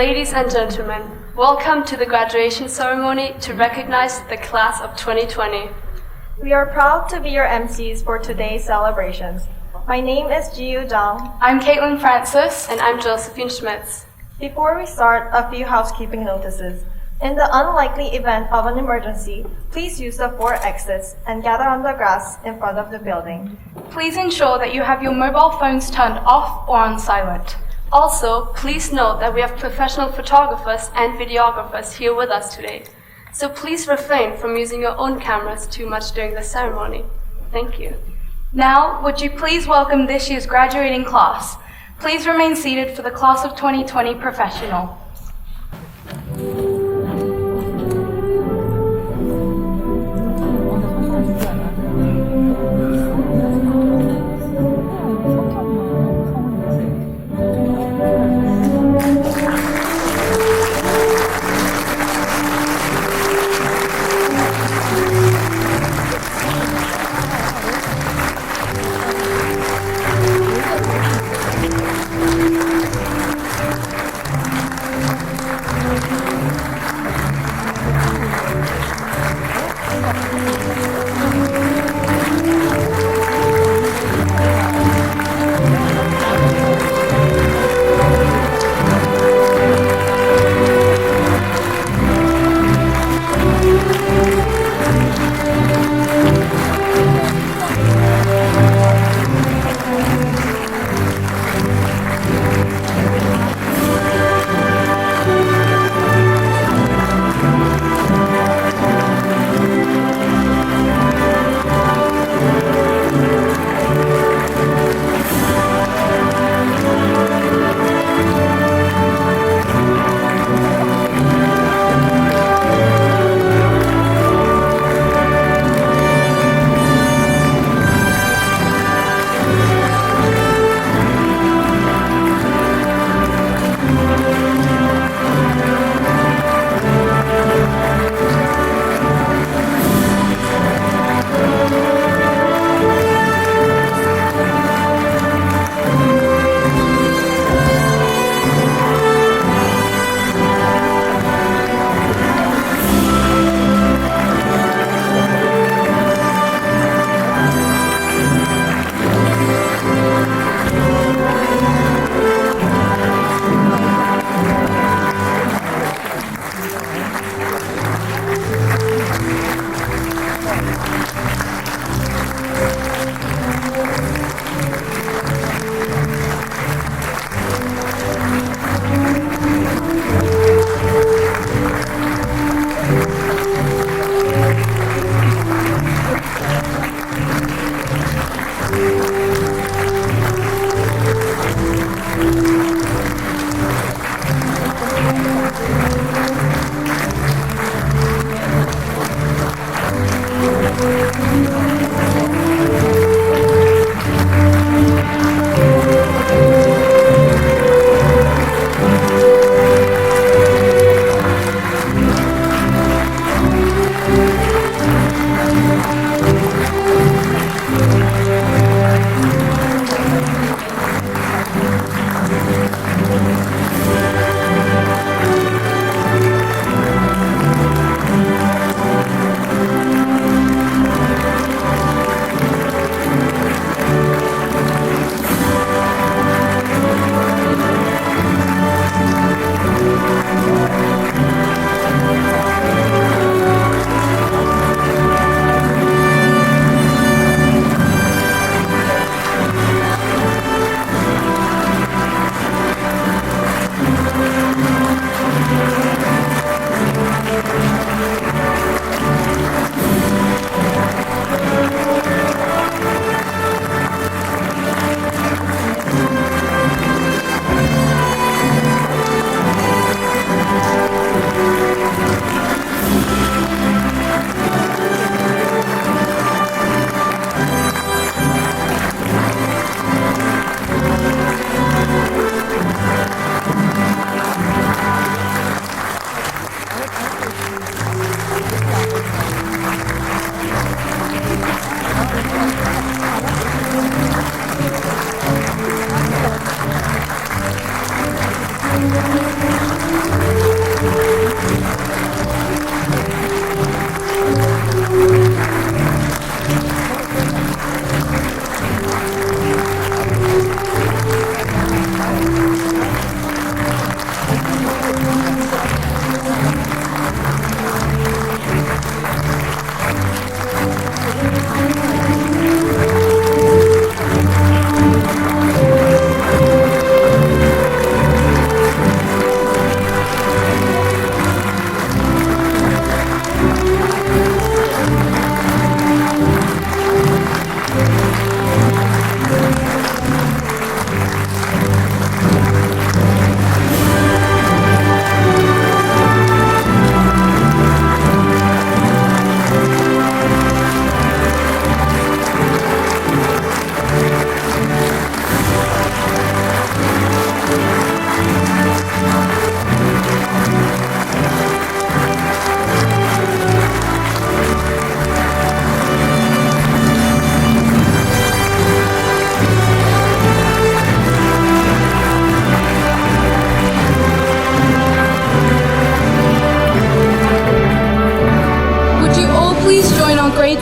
Ladies and gentlemen, welcome to the graduation ceremony to recognize the class of 2020. We are proud to be your MCs for today's celebrations. My name is Jiyu Zhang. I'm Caitlin Francis. And I'm Josephine Schmitz. Before we start, a few housekeeping notices. In the unlikely event of an emergency, please use the 4 exits and gather on the grass in front of the building. Please ensure that you have your mobile phones turned off or on silent. Also, please note that we have professional photographers and videographers here with us today. So please refrain from using your own cameras too much during the ceremony. Thank you. Now, would you please welcome this year's graduating class? Please remain seated for the class of 2020 professional.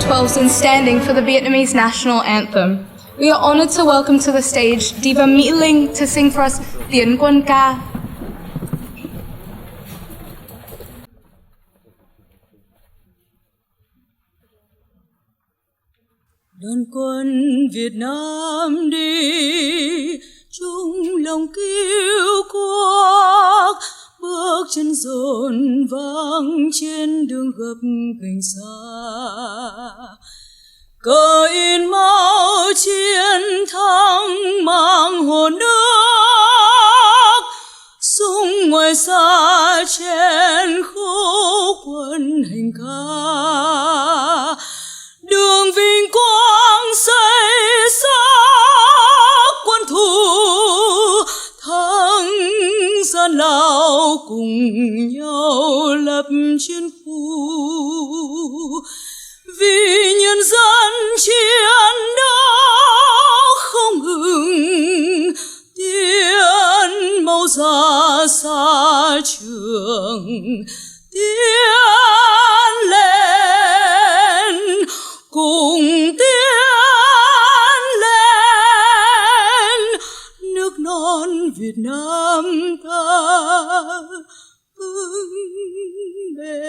12 and standing for the Vietnamese national anthem. We are honored to welcome to the stage Diva Mỹ Linh to sing for us Tiến Quân Ca. Đoàn quân Việt Nam đi, chung lòng cứu quốc, bước chân dồn vang trên đường gập ghềnh xa. Cờ in máu chiến thắng mang hồn nước, súng ngoài xa trên khúc quân hành ca. Đường vinh quang xây xác quân thù, thắng gian lao cùng nhau lập chiến khu. Vì nhân dân chiến đấu không ngừng, tiến mau ra xa trường, tiến lên cùng tiến lên, nước non Việt Nam ta vững bền.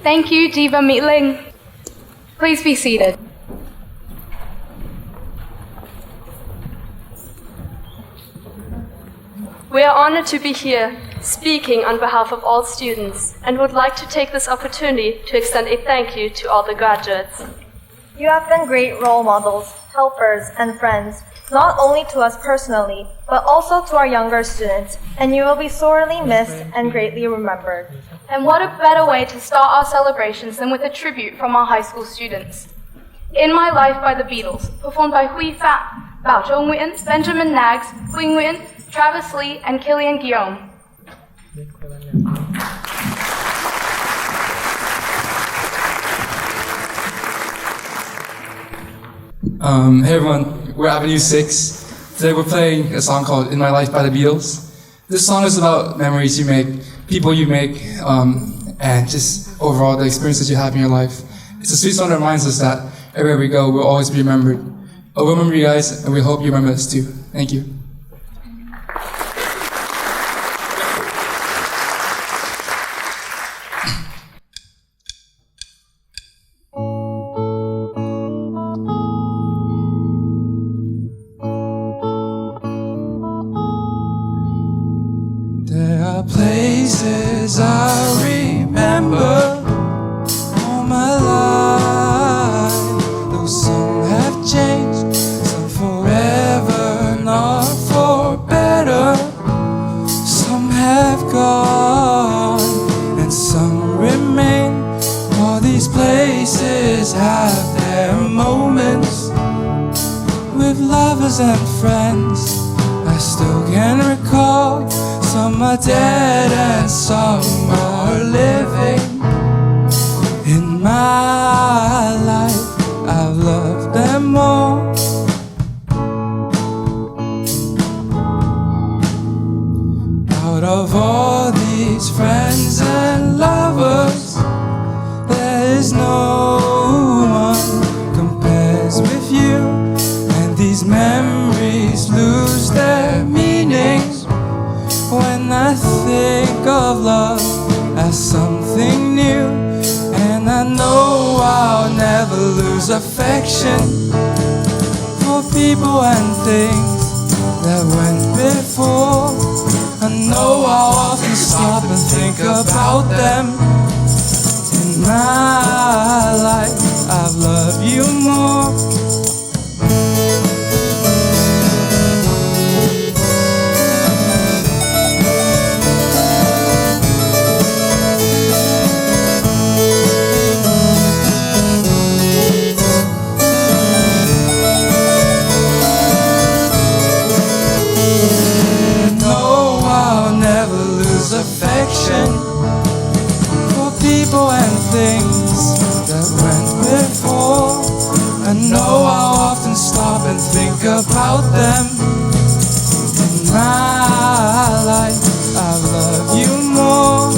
Thank you, Diva Mỹ Linh. Please be seated. We are honored to be here, speaking on behalf of all students, and would like to take this opportunity to extend a thank you to all the graduates. You have been great role models, helpers, and friends, not only to us personally, but also to our younger students, and you will be sorely missed and greatly remembered. And what a better way to start our celebrations than with a tribute from our high school students. In My Life by the Beatles, performed by Huy Phạm, Bảo Châu Nguyễn, Benjamin Nags, Huy Nguyen, Travis Lee, and Killian Guillaume. Hey everyone, we're Avenue 6. Today we're playing a song called In My Life by the Beatles. This song is about memories you make, people you make, and just overall the experiences you have in your life. It's a sweet song that reminds us that everywhere we go, we'll always be remembered. We'll remember you guys, and we hope you remember us too. Thank you. There are places I remember all my life, though some have changed, some forever, not for better. Some have gone and some remain. All these places have their moments with lovers and friends. I still can recall. Some are dead and some are living. In my life, I've loved them all. Out of all these friends and lovers, there is no one compares with you. And these memories lose their meanings when I think of love as something new. And I know I'll never lose affection for people and things that went before. I know I'll often stop and think about them. In my life, I've loved you more. Affection for people and things that about them. In my life, I love you more.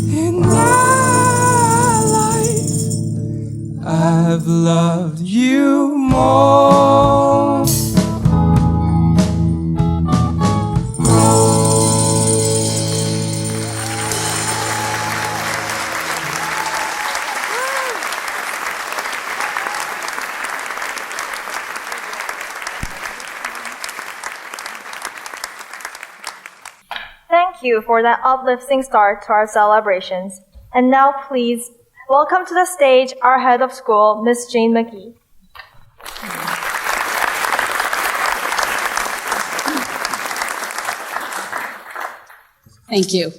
In my life, I've loved you more. Thank you for that uplifting start to our celebrations. And now please welcome to the stage our head of school, Miss Jane McGee. Thank you.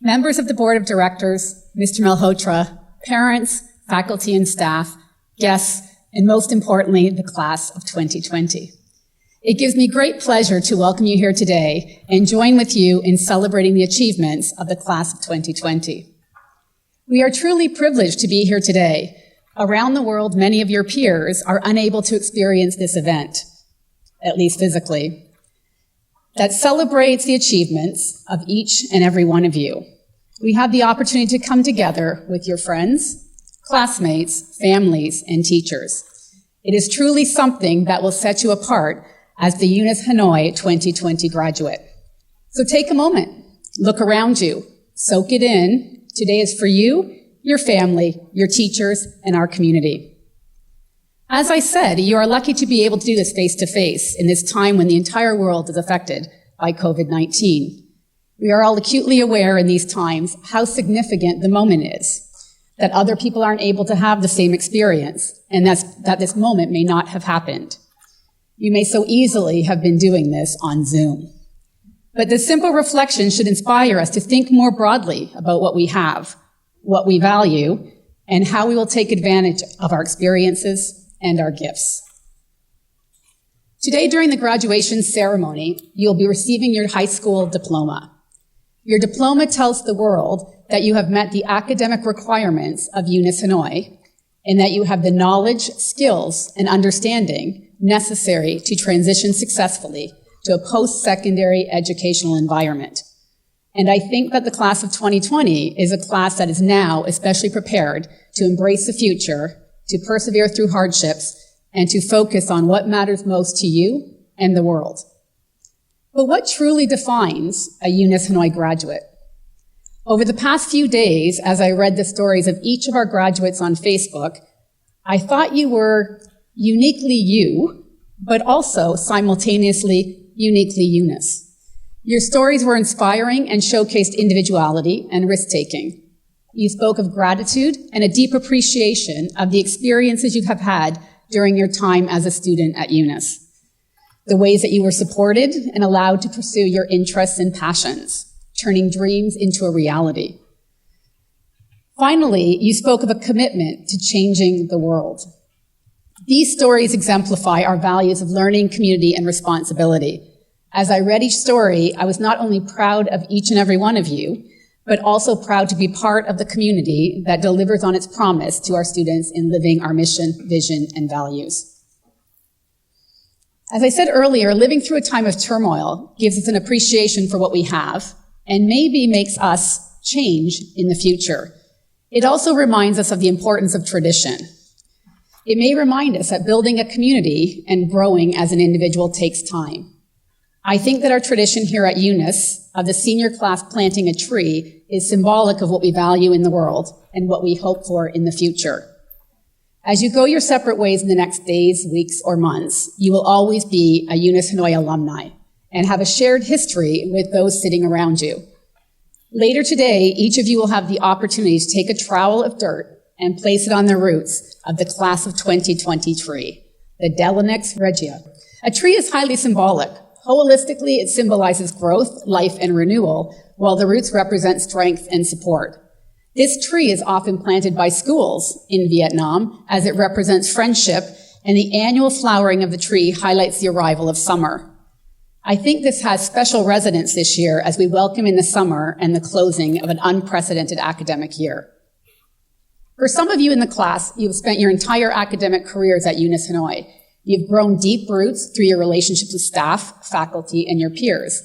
Members of the Board of Directors, Mr. Malhotra, parents, faculty and staff, guests, and most importantly, the class of 2020. It gives me great pleasure to welcome you here today and join with you in celebrating the achievements of the class of 2020. We are truly privileged to be here today. Around the world, many of your peers are unable to experience this event, at least physically, that celebrates the achievements of each and every one of you. We have the opportunity to come together with your friends, classmates, families, and teachers. It is truly something that will set you apart as the UNIS Hanoi 2020 graduate. So take a moment, look around you, soak it in. Today is for you, your family, your teachers, and our community. As I said, you are lucky to be able to do this face-to-face in this time when the entire world is affected by COVID-19. We are all acutely aware in these times how significant the moment is, that other people aren't able to have the same experience, and that this moment may not have happened. You may so easily have been doing this on Zoom. But this simple reflection should inspire us to think more broadly about what we have, what we value, and how we will take advantage of our experiences and our gifts. Today, during the graduation ceremony, you'll be receiving your high school diploma. Your diploma tells the world that you have met the academic requirements of UNIS Hanoi and that you have the knowledge, skills, and understanding necessary to transition successfully to a post-secondary educational environment. And I think that the class of 2020 is a class that is now especially prepared to embrace the future, to persevere through hardships, and to focus on what matters most to you and the world. But what truly defines a UNIS Hanoi graduate? Over the past few days, as I read the stories of each of our graduates on Facebook, I thought you were uniquely you, but also simultaneously uniquely UNIS. Your stories were inspiring and showcased individuality and risk-taking. You spoke of gratitude and a deep appreciation of the experiences you have had during your time as a student at UNIS, the ways that you were supported and allowed to pursue your interests and passions, turning dreams into a reality. Finally, you spoke of a commitment to changing the world. These stories exemplify our values of learning, community, and responsibility. As I read each story, I was not only proud of each and every one of you, but also proud to be part of the community that delivers on its promise to our students in living our mission, vision, and values. As I said earlier, living through a time of turmoil gives us an appreciation for what we have and maybe makes us change in the future. It also reminds us of the importance of tradition. It may remind us that building a community and growing as an individual takes time. I think that our tradition here at UNIS of the senior class planting a tree is symbolic of what we value in the world and what we hope for in the future. As you go your separate ways in the next days, weeks, or months, you will always be a UNIS Hanoi alumni and have a shared history with those sitting around you. Later today, each of you will have the opportunity to take a trowel of dirt and place it on the roots of the class of 2020 tree, the Delanex regia. A tree is highly symbolic. Holistically, it symbolizes growth, life, and renewal, while the roots represent strength and support. This tree is often planted by schools in Vietnam as it represents friendship, and the annual flowering of the tree highlights the arrival of summer. I think this has special resonance this year as we welcome in the summer and the closing of an unprecedented academic year. For some of you in the class, you have spent your entire academic careers at UNIS Hanoi. You've grown deep roots through your relationships with staff, faculty, and your peers.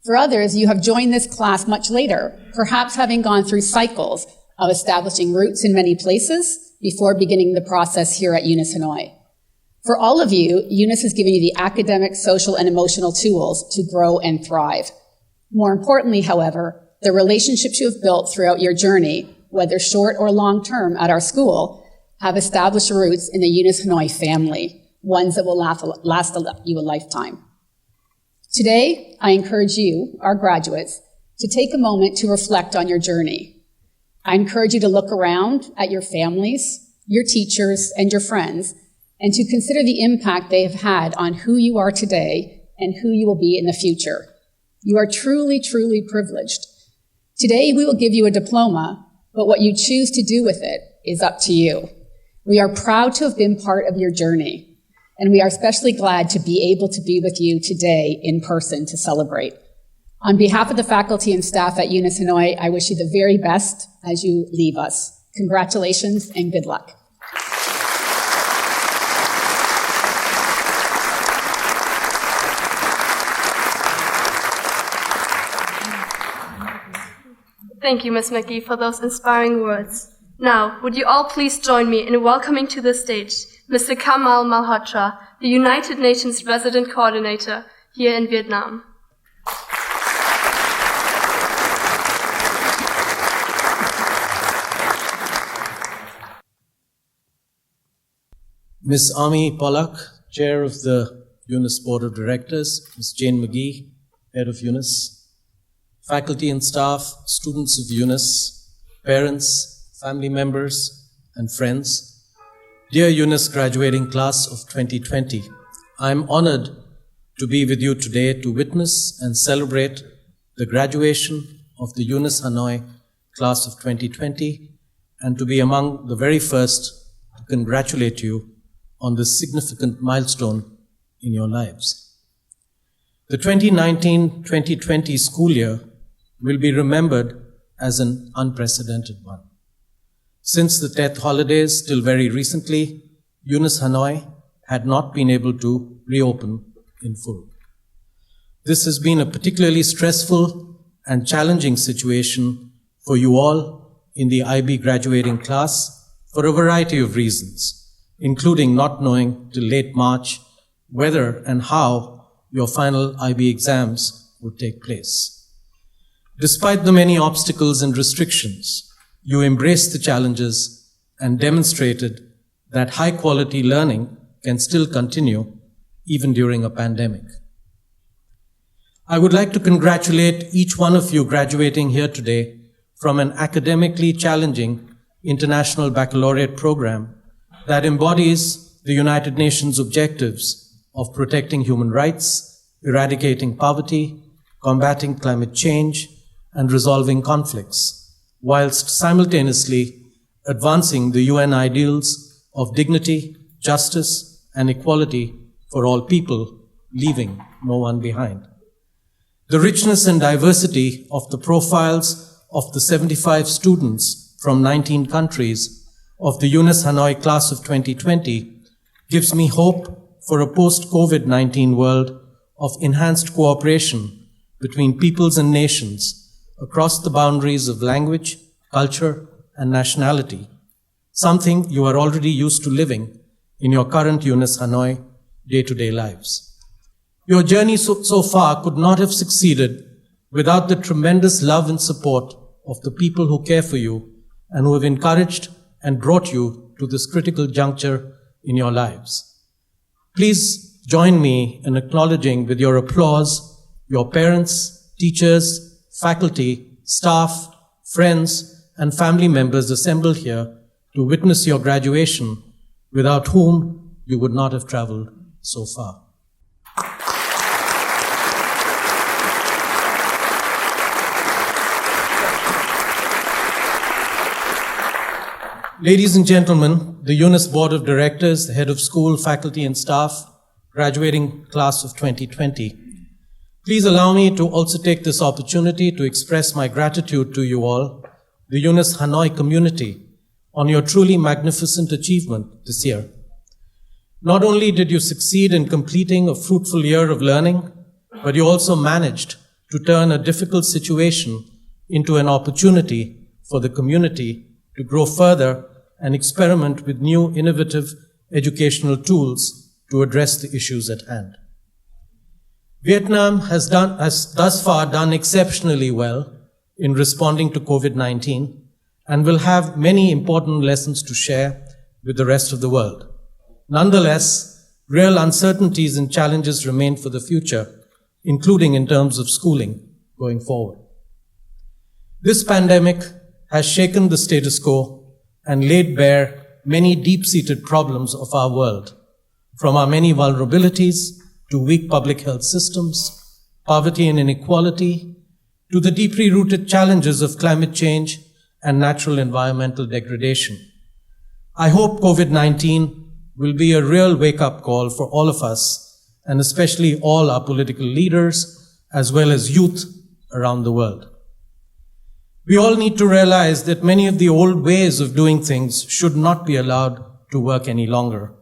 For others, you have joined this class much later, perhaps having gone through cycles of establishing roots in many places before beginning the process here at UNIS Hanoi. For all of you, UNIS has given you the academic, social, and emotional tools to grow and thrive. More importantly, however, the relationships you have built throughout your journey, whether short or long term at our school, have established roots in the UNIS Hanoi family, ones that will last you a lifetime. Today, I encourage you, our graduates, to take a moment to reflect on your journey. I encourage you to look around at your families, your teachers, and your friends, and to consider the impact they have had on who you are today and who you will be in the future. You are truly, truly privileged. Today, we will give you a diploma, but what you choose to do with it is up to you. We are proud to have been part of your journey, and we are especially glad to be able to be with you today in person to celebrate. On behalf of the faculty and staff at UNIS Hanoi, I wish you the very best as you leave us. Congratulations and good luck. Thank you, Ms. McGee, for those inspiring words. Now, would you all please join me in welcoming to the stage Mr. Kamal Malhotra, the United Nations Resident Coordinator here in Vietnam. Ms. Ami Pollack, Chair of the UNIS Board of Directors, Ms. Jane McGee, Head of UNIS, faculty and staff, students of UNIS, parents, family members, and friends, dear UNIS graduating class of 2020, I am honored to be with you today to witness and celebrate the graduation of the UNIS Hanoi class of 2020 and to be among the very first to congratulate you on this significant milestone in your lives. The 2019-2020 school year will be remembered as an unprecedented one. Since the Tet holidays till very recently, UNIS Hanoi had not been able to reopen in full. This has been a particularly stressful and challenging situation for you all in the IB graduating class for a variety of reasons, including not knowing till late March whether and how your final IB exams would take place. Despite the many obstacles and restrictions, you embraced the challenges and demonstrated that high-quality learning can still continue even during a pandemic. I would like to congratulate each one of you graduating here today from an academically challenging international baccalaureate program that embodies the United Nations objectives of protecting human rights, eradicating poverty, combating climate change, and resolving conflicts, whilst simultaneously advancing the UN ideals of dignity, justice, and equality for all people, leaving no one behind. The richness and diversity of the profiles of the 75 students from 19 countries of the UNIS Hanoi class of 2020 gives me hope for a post-COVID-19 world of enhanced cooperation between peoples and nations across the boundaries of language, culture, and nationality, something you are already used to living in your current UNIS Hanoi day-to-day lives. Your journey so far could not have succeeded without the tremendous love and support of the people who care for you and who have encouraged and brought you to this critical juncture in your lives. Please join me in acknowledging with your applause your parents, teachers, faculty, staff, friends, and family members assembled here to witness your graduation, without whom you would not have traveled so far. Ladies and gentlemen, the UNIS Board of Directors, the head of school, faculty, and staff, graduating class of 2020, please allow me to also take this opportunity to express my gratitude to you all, the UNIS Hanoi community, on your truly magnificent achievement this year. Not only did you succeed in completing a fruitful year of learning, but you also managed to turn a difficult situation into an opportunity for the community to grow further and experiment with new innovative educational tools to address the issues at hand. Vietnam has thus far done exceptionally well in responding to COVID-19 and will have many important lessons to share with the rest of the world. Nonetheless, real uncertainties and challenges remain for the future, including in terms of schooling going forward. This pandemic has shaken the status quo and laid bare many deep-seated problems of our world, from our many vulnerabilities to weak public health systems, poverty and inequality, to the deeply rooted challenges of climate change and natural environmental degradation. I hope COVID-19 will be a real wake-up call for all of us, and especially all our political leaders, as well as youth around the world. We all need to realize that many of the old ways of doing things should not be allowed to work any longer,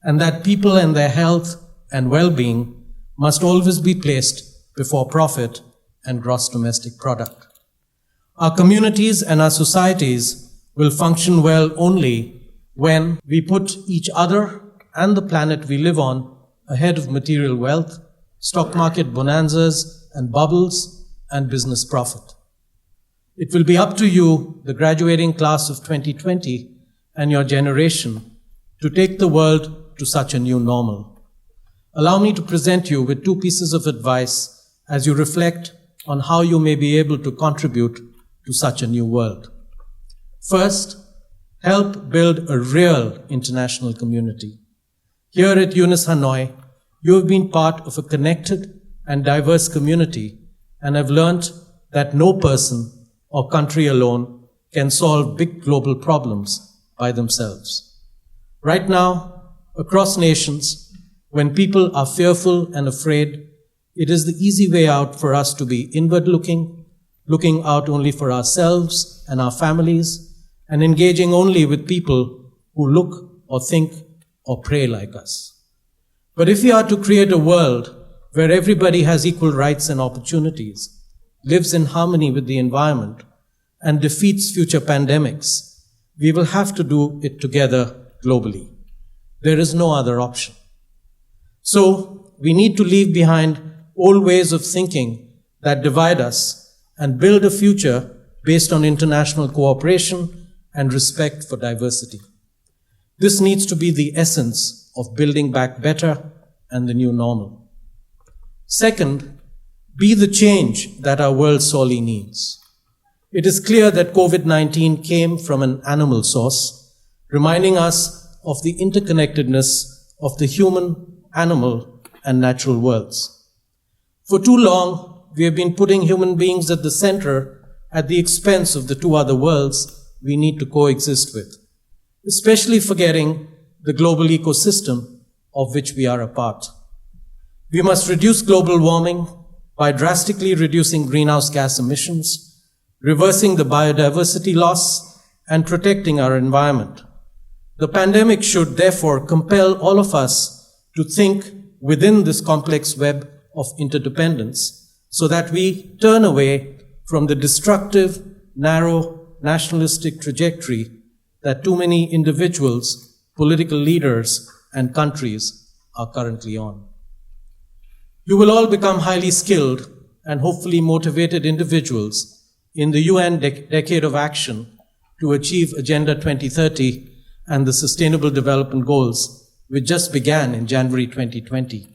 and that people and their health and well-being must always be placed before profit and gross domestic product. Our communities and our societies will function well only when we put each other and the planet we live on ahead of material wealth, stock market bonanzas and bubbles, and business profit. It will be up to you, the graduating class of 2020, and your generation, to take the world to such a new normal. Allow me to present you with two pieces of advice as you reflect on how you may be able to contribute to such a new world. First, help build a real international community. Here at UNIS Hanoi, you have been part of a connected and diverse community and have learned that no person or country alone can solve big global problems by themselves. Right now, across nations, when people are fearful and afraid, it is the easy way out for us to be inward-looking, looking out only for ourselves and our families, and engaging only with people who look or think or pray like us. But if we are to create a world where everybody has equal rights and opportunities, lives in harmony with the environment, and defeats future pandemics, we will have to do it together globally. There is no other option. So, we need to leave behind old ways of thinking that divide us and build a future based on international cooperation and respect for diversity. This needs to be the essence of building back better and the new normal. Second, be the change that our world sorely needs. It is clear that COVID-19 came from an animal source, reminding us of the interconnectedness of the human, animal, and natural worlds. For too long, we have been putting human beings at the center at the expense of the two other worlds we need to coexist with, especially forgetting the global ecosystem of which we are a part. We must reduce global warming by drastically reducing greenhouse gas emissions, reversing the biodiversity loss, and protecting our environment. The pandemic should therefore compel all of us to think within this complex web of interdependence so that we turn away from the destructive, narrow, nationalistic trajectory that too many individuals, political leaders, and countries are currently on. You will all become highly skilled and hopefully motivated individuals in the UN Decade of Action to achieve Agenda 2030 and the Sustainable Development Goals, which just began in January 2020.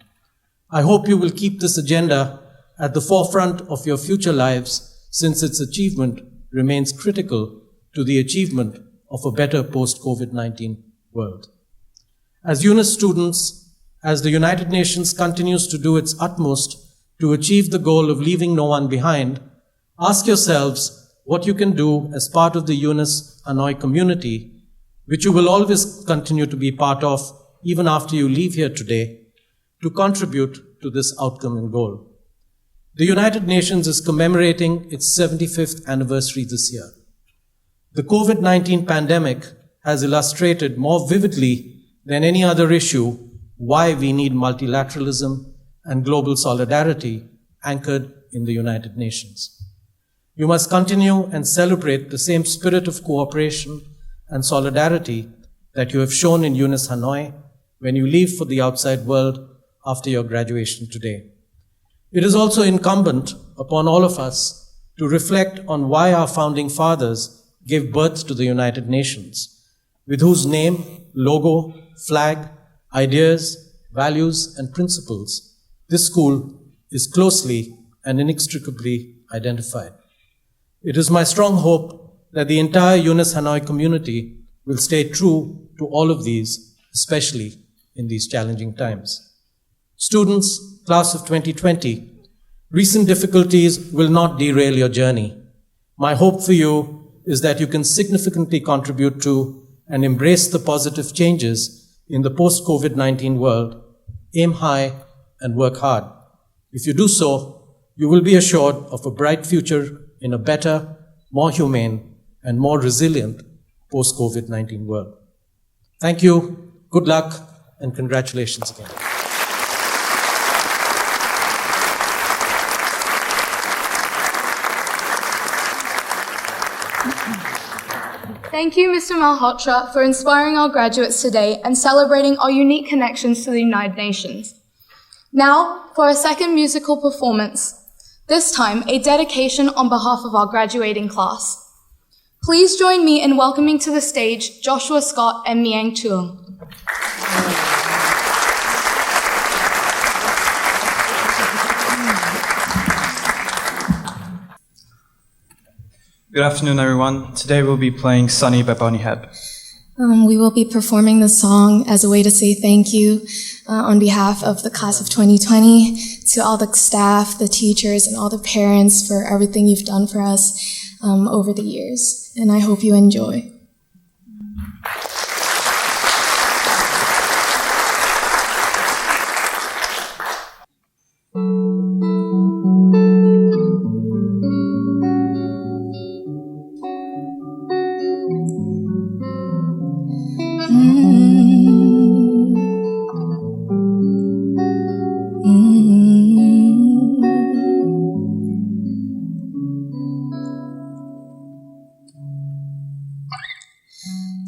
I hope you will keep this agenda at the forefront of your future lives, since its achievement remains critical to the achievement of a better post-COVID-19 world. As UNIS students, as the United Nations continues to do its utmost to achieve the goal of leaving no one behind, ask yourselves what you can do as part of the UNIS Hanoi community, which you will always continue to be part of even after you leave here today, to contribute to this outcome and goal. The United Nations is commemorating its 75th anniversary this year. The COVID-19 pandemic has illustrated more vividly than any other issue why we need multilateralism and global solidarity anchored in the United Nations. You must continue and celebrate the same spirit of cooperation and solidarity that you have shown in UNIS Hanoi when you leave for the outside world after your graduation today. It is also incumbent upon all of us to reflect on why our founding fathers gave birth to the United Nations, with whose name, logo, flag, ideas, values, and principles this school is closely and inextricably identified. It is my strong hope that the entire UNIS Hanoi community will stay true to all of these, especially in these challenging times. Students, class of 2020, recent difficulties will not derail your journey. My hope for you is that you can significantly contribute to and embrace the positive changes in the post-COVID-19 world, aim high, and work hard. If you do so, you will be assured of a bright future in a better, more humane, and more resilient post-COVID-19 world. Thank you, good luck, and congratulations again. Thank you, Mr. Malhotra, for inspiring our graduates today and celebrating our unique connections to the United Nations. Now, for our second musical performance, this time a dedication on behalf of our graduating class. Please join me in welcoming to the stage Joshua Scott and Miang Chuang. Good afternoon, everyone. Today we'll be playing Sunny by Bonnie Hebb. We will be performing the song as a way to say thank you on behalf of the class of 2020 to all the staff, the teachers, and all the parents for everything you've done for us over the years. And I hope you enjoy.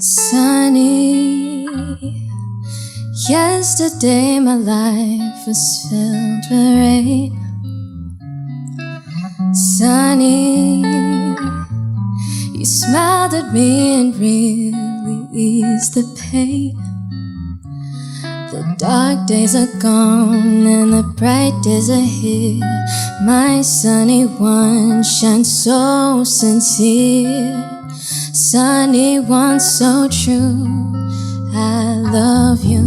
Sunny, yesterday my life was filled with rain. Sunny, you smiled at me and really eased the pain. The dark days are gone and the bright days are here. My sunny one shines so sincere. Sunny one so true, I love you.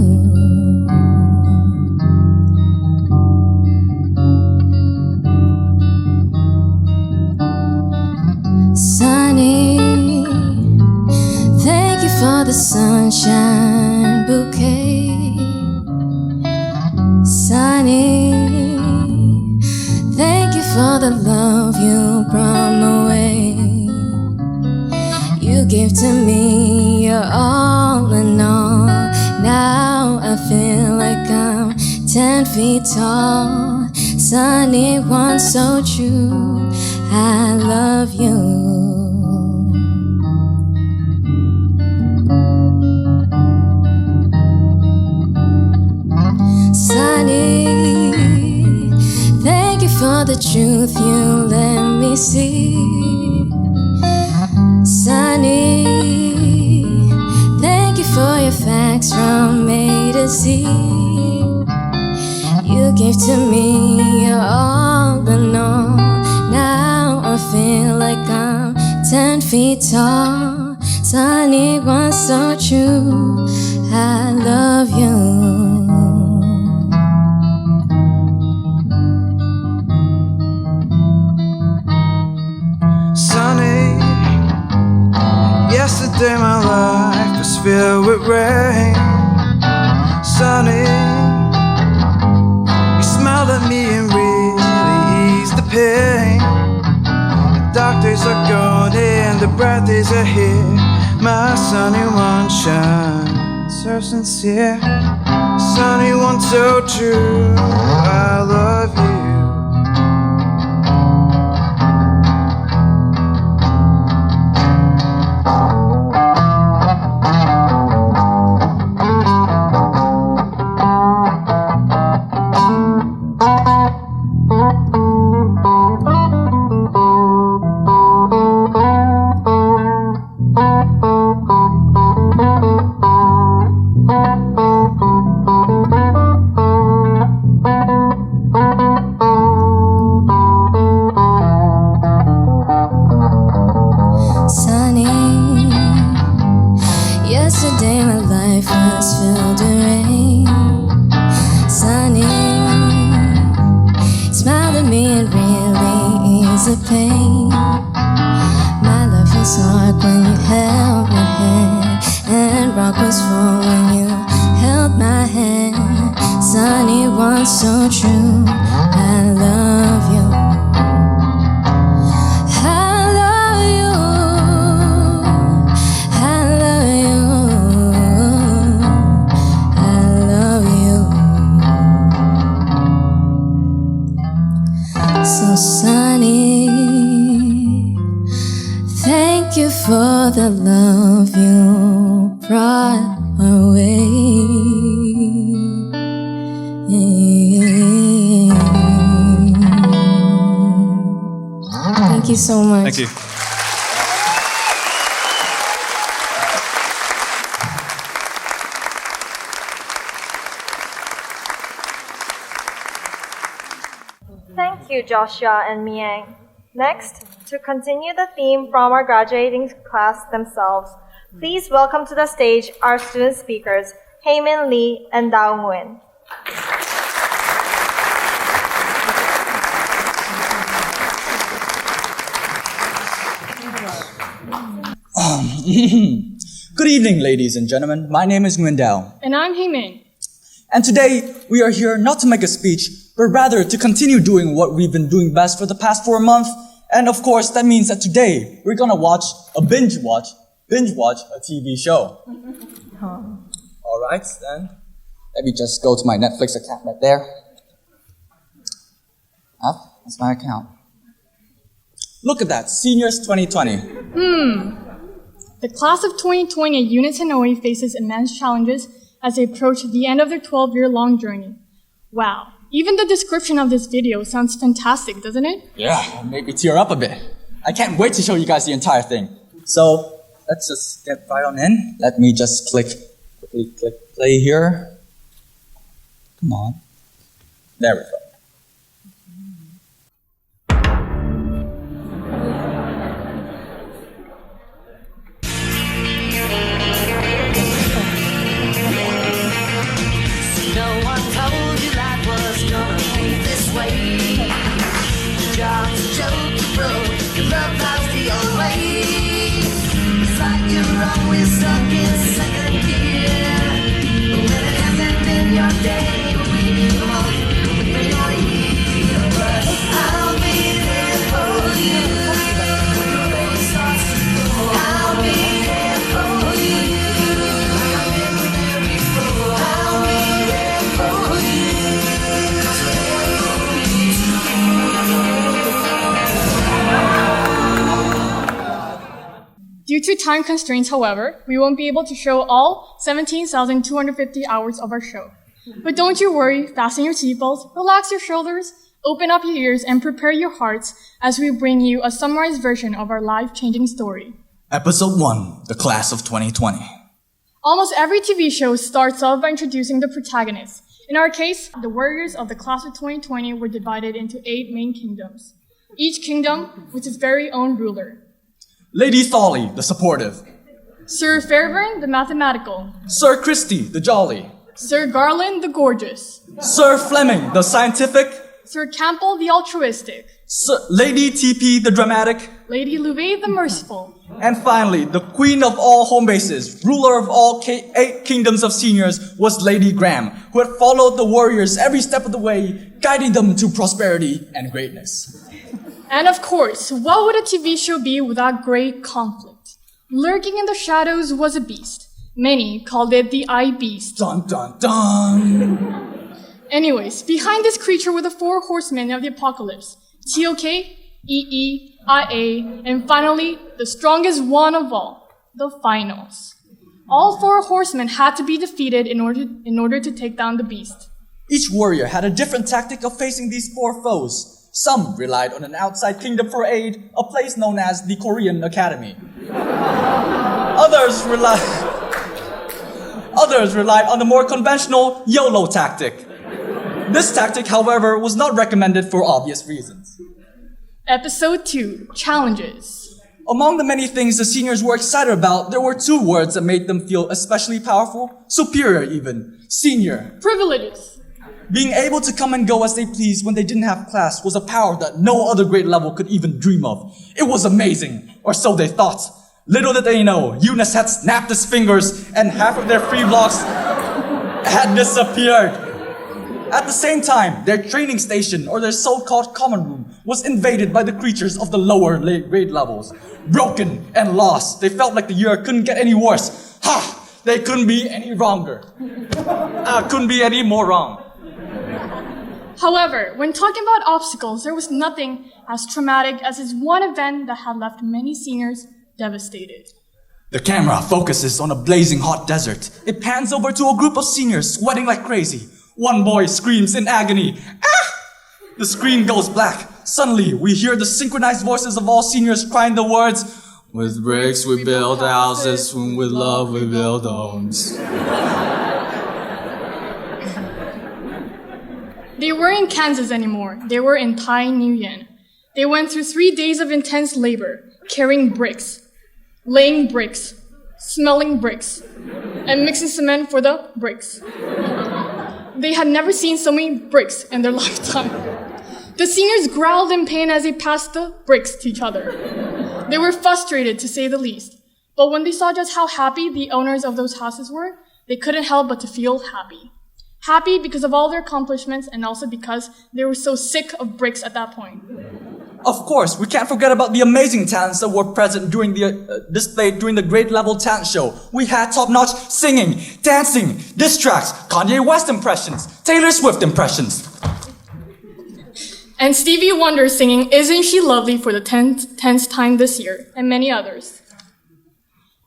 Sunny, thank you for the sunshine bouquet. Sunny, thank you for the love you brought my way. You gave to me your all in all. Now I feel like I'm 10 feet tall. Sunny one so true, I love you. Sunny, thank you for the truth you let me see. Sunny, thank you for your facts from A to Z. You gave to me your all in all. Now I feel like I'm 10 feet tall. Sunny one so true, I love you. Sunny, yesterday my life was filled with rain. Sunny, you smiled at me and really eased the pain. The dark days are gone and the bright days are here. My sunny one shines so sincere, sunny one so true. I love you. Yesterday my life was filled with rain. Sunny, smiled at me, it really eased the pain. My love was hard when you held my hand, and rock was full when you held my hand. Sunny one so true, I love you. So sunny, thank you for the love you brought our way. Thank you so much. Thank you. Thank you, Joshua and Miang. Next, to continue the theme from our graduating class themselves, please welcome to the stage our student speakers, Heymin Lee and Dao Nguyen. Good evening, ladies and gentlemen. My name is Nguyen Dao. And I'm Heymin. And today, we are here not to make a speech, but rather to continue doing what we've been doing best for the past 4 months. And of course, that means that today, we're gonna binge watch a TV show. Alright, then, let me just go to my Netflix account right there. That's my account. Look at that, Seniors 2020. The class of 2020 at UNIS Hanoi faces immense challenges as they approach the end of their 12-year-long journey. Wow, even the description of this video sounds fantastic, doesn't it? Yeah, made me tear up a bit. I can't wait to show you guys the entire thing. So, let's just get right on in. Let me just quickly click play here. Come on. There we go. Due to time constraints, however, we won't be able to show all 17,250 hours of our show. But don't you worry, fasten your seatbelts, relax your shoulders, open up your ears, and prepare your hearts as we bring you a summarized version of our life-changing story. Episode 1, The Class of 2020. Almost every TV show starts off by introducing the protagonists. In our case, the warriors of the class of 2020 were divided into 8 main kingdoms, each kingdom with its very own ruler. Lady Thawley, the supportive. Sir Fairbairn, the mathematical. Sir Christie, the jolly. Sir Garland, the gorgeous. Sir Fleming, the scientific. Sir Campbell, the altruistic. Lady TP, the dramatic. Lady Louis, the merciful. And finally, the queen of all home bases, ruler of all 8 kingdoms of seniors, was Lady Graham, who had followed the warriors every step of the way, guiding them to prosperity and greatness. And of course, what would a TV show be without great conflict? Lurking in the shadows was a beast. Many called it the Eye Beast. Dun dun dun! Anyways, behind this creature were the 4 horsemen of the apocalypse. TOK, EE, IA, and finally, the strongest one of all, the finals. All 4 horsemen had to be defeated in order to take down the beast. Each warrior had a different tactic of facing these 4 foes. Some relied on an outside kingdom for aid, a place known as the Korean Academy. Others relied on the more conventional YOLO tactic. This tactic, however, was not recommended for obvious reasons. Episode 2, Challenges. Among the many things the seniors were excited about, there were 2 words that made them feel especially powerful, superior even. Senior. Privileges. Being able to come and go as they pleased when they didn't have class was a power that no other grade level could even dream of. It was amazing, or so they thought. Little did they know, UNIS had snapped his fingers and half of their free blocks had disappeared. At the same time, their training station, or their so-called common room, was invaded by the creatures of the lower grade levels. Broken and lost, they felt like the year couldn't get any worse. Ha! They couldn't be any wronger. Couldn't be any more wrong. However, when talking about obstacles, there was nothing as traumatic as this one event that had left many seniors devastated. The camera focuses on a blazing hot desert. It pans over to a group of seniors sweating like crazy. One boy screams in agony, "Ah!" The screen goes black. Suddenly, we hear the synchronized voices of all seniors crying the words, "With bricks we build houses, with love we build homes." They weren't in Kansas anymore. They were in Thai Nguyen. They went through 3 days of intense labor, carrying bricks, laying bricks, smelling bricks, and mixing cement for the bricks. They had never seen so many bricks in their lifetime. The seniors growled in pain as they passed the bricks to each other. They were frustrated, to say the least. But when they saw just how happy the owners of those houses were, they couldn't help but to feel happy. Happy because of all their accomplishments and also because they were so sick of bricks at that point. Of course, we can't forget about the amazing talents that were present during the displayed during the grade level talent show. We had top-notch singing, dancing, diss tracks, Kanye West impressions, Taylor Swift impressions. And Stevie Wonder singing Isn't She Lovely for the 10th time this year, and many others.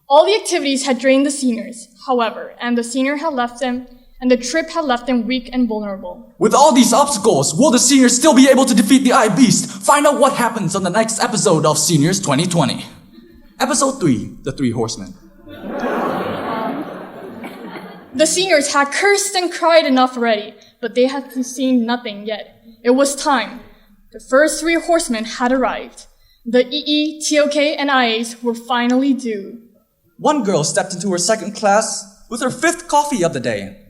All the activities had drained the seniors, however, and the trip had left them weak and vulnerable. With all these obstacles, will the seniors still be able to defeat the Eye Beast? Find out what happens on the next episode of Seniors 2020. Episode 3, The 3 Horsemen. The seniors had cursed and cried enough already, but they had seen nothing yet. It was time. The first 3 horsemen had arrived. The EE, TOK, and IAs were finally due. One girl stepped into her second class with her 5th coffee of the day.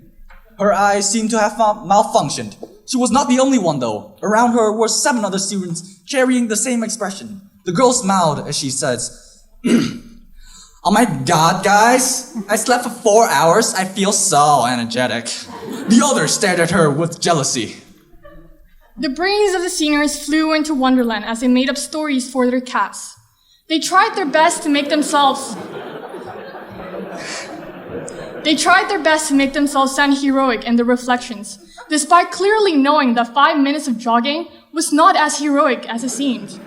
Her eyes seemed to have malfunctioned. She was not the only one, though. Around her were 7 other students carrying the same expression. The girl smiled as she said, "Oh my God, guys! I slept for 4 hours. I feel so energetic." The others stared at her with jealousy. The brains of the seniors flew into Wonderland as they made up stories for their cast. They tried their best to make themselves sound heroic in their reflections, despite clearly knowing that 5 minutes of jogging was not as heroic as it seemed.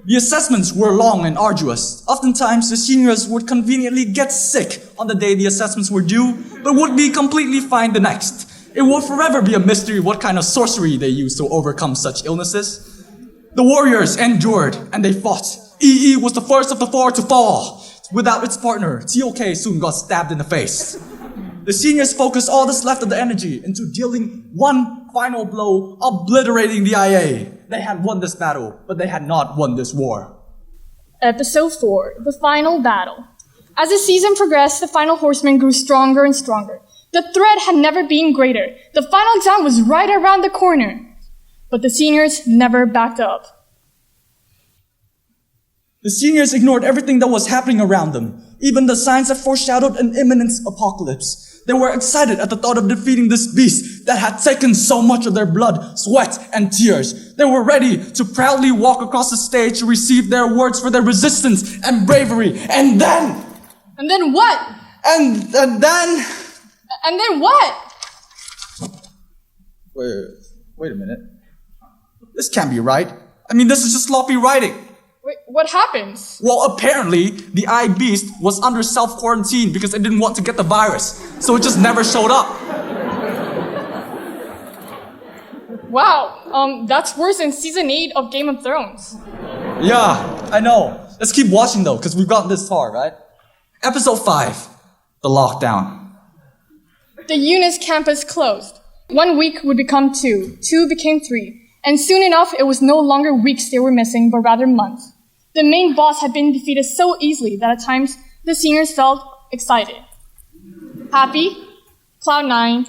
The assessments were long and arduous. Oftentimes, the seniors would conveniently get sick on the day the assessments were due, but would be completely fine the next. It will forever be a mystery what kind of sorcery they used to overcome such illnesses. The warriors endured, and they fought. EE was the first of the 4 to fall. Without its partner, TOK soon got stabbed in the face. The seniors focused all that's left of the energy into dealing one final blow, obliterating the IA. They had won this battle, but they had not won this war. Episode 4, The Final Battle. As the season progressed, the final horsemen grew stronger and stronger. The threat had never been greater. The final exam was right around the corner. But the seniors never backed up. The seniors ignored everything that was happening around them, even the signs that foreshadowed an imminent apocalypse. They were excited at the thought of defeating this beast that had taken so much of their blood, sweat, and tears. They were ready to proudly walk across the stage to receive their awards for their resistance and bravery. And then... And then what? And then... And then what? Wait a minute. This can't be right. I mean, this is just sloppy writing. Wait, what happens? Well, apparently, the eye beast was under self-quarantine because it didn't want to get the virus. So it just never showed up. Wow, that's worse than season 8 of Game of Thrones. Yeah, I know. Let's keep watching though, because we've gotten this far, right? Episode 5, the lockdown. The UNIS campus closed. 1 week would become 2, 2 became 3. And soon enough, it was no longer weeks they were missing, but rather months. The main boss had been defeated so easily that at times the seniors felt excited, happy, cloud 9,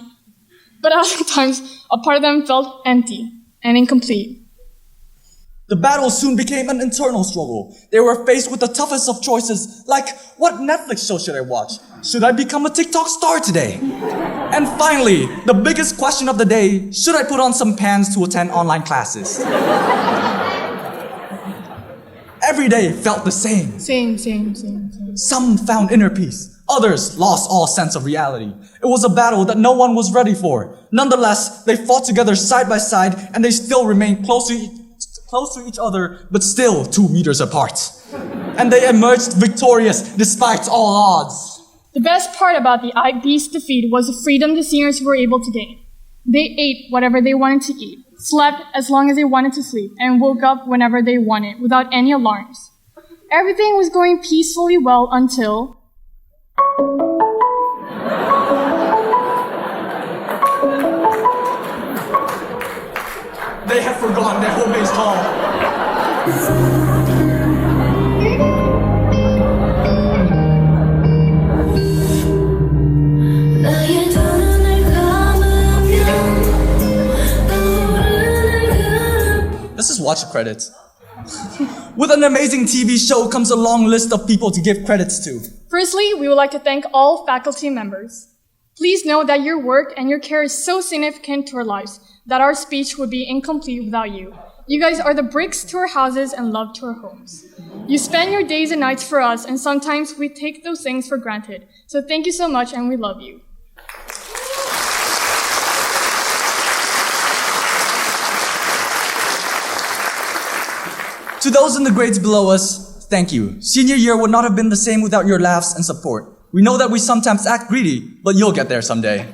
but other times a part of them felt empty and incomplete. The battle soon became an internal struggle. They were faced with the toughest of choices, like, what Netflix show should I watch? Should I become a TikTok star today? And finally, the biggest question of the day, should I put on some pants to attend online classes? Every day felt the same. Same. Some found inner peace. Others lost all sense of reality. It was a battle that no one was ready for. Nonetheless, they fought together side by side, and they still remained close to each other, but still 2 meters apart. And they emerged victorious despite all odds. The best part about the Eye Beast defeat was the freedom the seniors were able to gain. They ate whatever they wanted to eat, slept as long as they wanted to sleep, and woke up whenever they wanted without any alarms. Everything was going peacefully well until... They had forgotten their home-based call. Let's just watch the credits. With an amazing TV show comes a long list of people to give credits to. Firstly, we would like to thank all faculty members. Please know that your work and your care is so significant to our lives that our speech would be incomplete without you. You guys are the bricks to our houses and love to our homes. You spend your days and nights for us, and sometimes we take those things for granted. So thank you so much, and we love you. To those in the grades below us, thank you. Senior year would not have been the same without your laughs and support. We know that we sometimes act greedy, but you'll get there someday.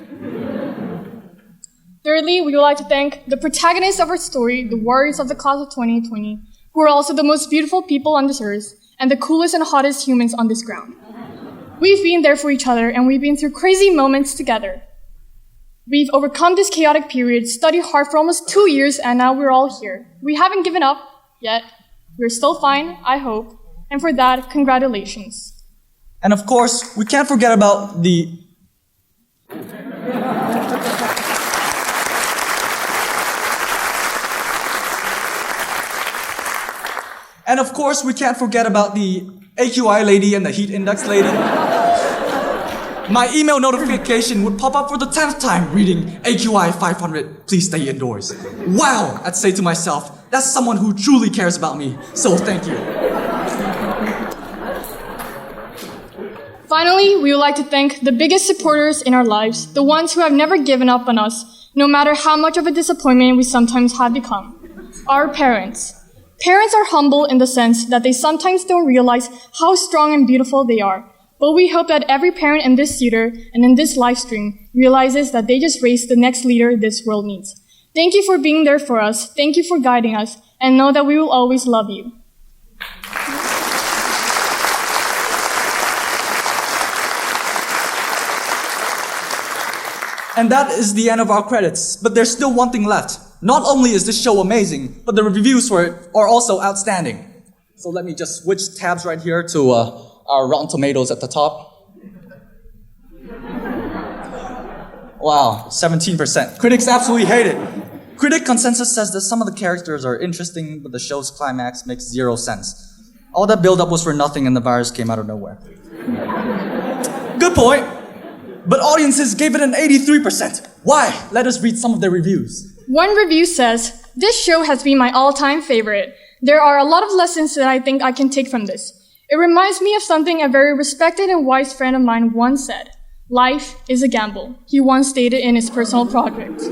Thirdly, we would like to thank the protagonists of our story, the warriors of the class of 2020, who are also the most beautiful people on this earth and the coolest and hottest humans on this ground. We've been there for each other, and we've been through crazy moments together. We've overcome this chaotic period, studied hard for almost 2 years, and now we're all here. We haven't given up yet. We're still fine, I hope. And for that, congratulations. And of course, we can't forget about the... And of course, we can't forget about the AQI lady and the heat index lady. My email notification would pop up for the 10th time reading AQI 500, please stay indoors. Wow, I'd say to myself, that's someone who truly cares about me, so thank you. Finally, we would like to thank the biggest supporters in our lives, the ones who have never given up on us, no matter how much of a disappointment we sometimes have become. Our parents. Parents are humble in the sense that they sometimes don't realize how strong and beautiful they are. But we hope that every parent in this theater and in this live stream realizes that they just raised the next leader this world needs. Thank you for being there for us. Thank you for guiding us. And know that we will always love you. And that is the end of our credits, but there's still one thing left. Not only is this show amazing, but the reviews for it are also outstanding. So let me just switch tabs right here to our Rotten Tomatoes at the top. Wow, 17%. Critics absolutely hate it. Critic consensus says that some of the characters are interesting, but the show's climax makes 0 sense. All that build-up was for nothing and the virus came out of nowhere. Good point. but audiences gave it an 83%. Why? Let us read some of their reviews. One review says, "This show has been my all-time favorite. There are a lot of lessons that I think I can take from this. It reminds me of something a very respected and wise friend of mine once said. Life is a gamble," he once stated in his personal project.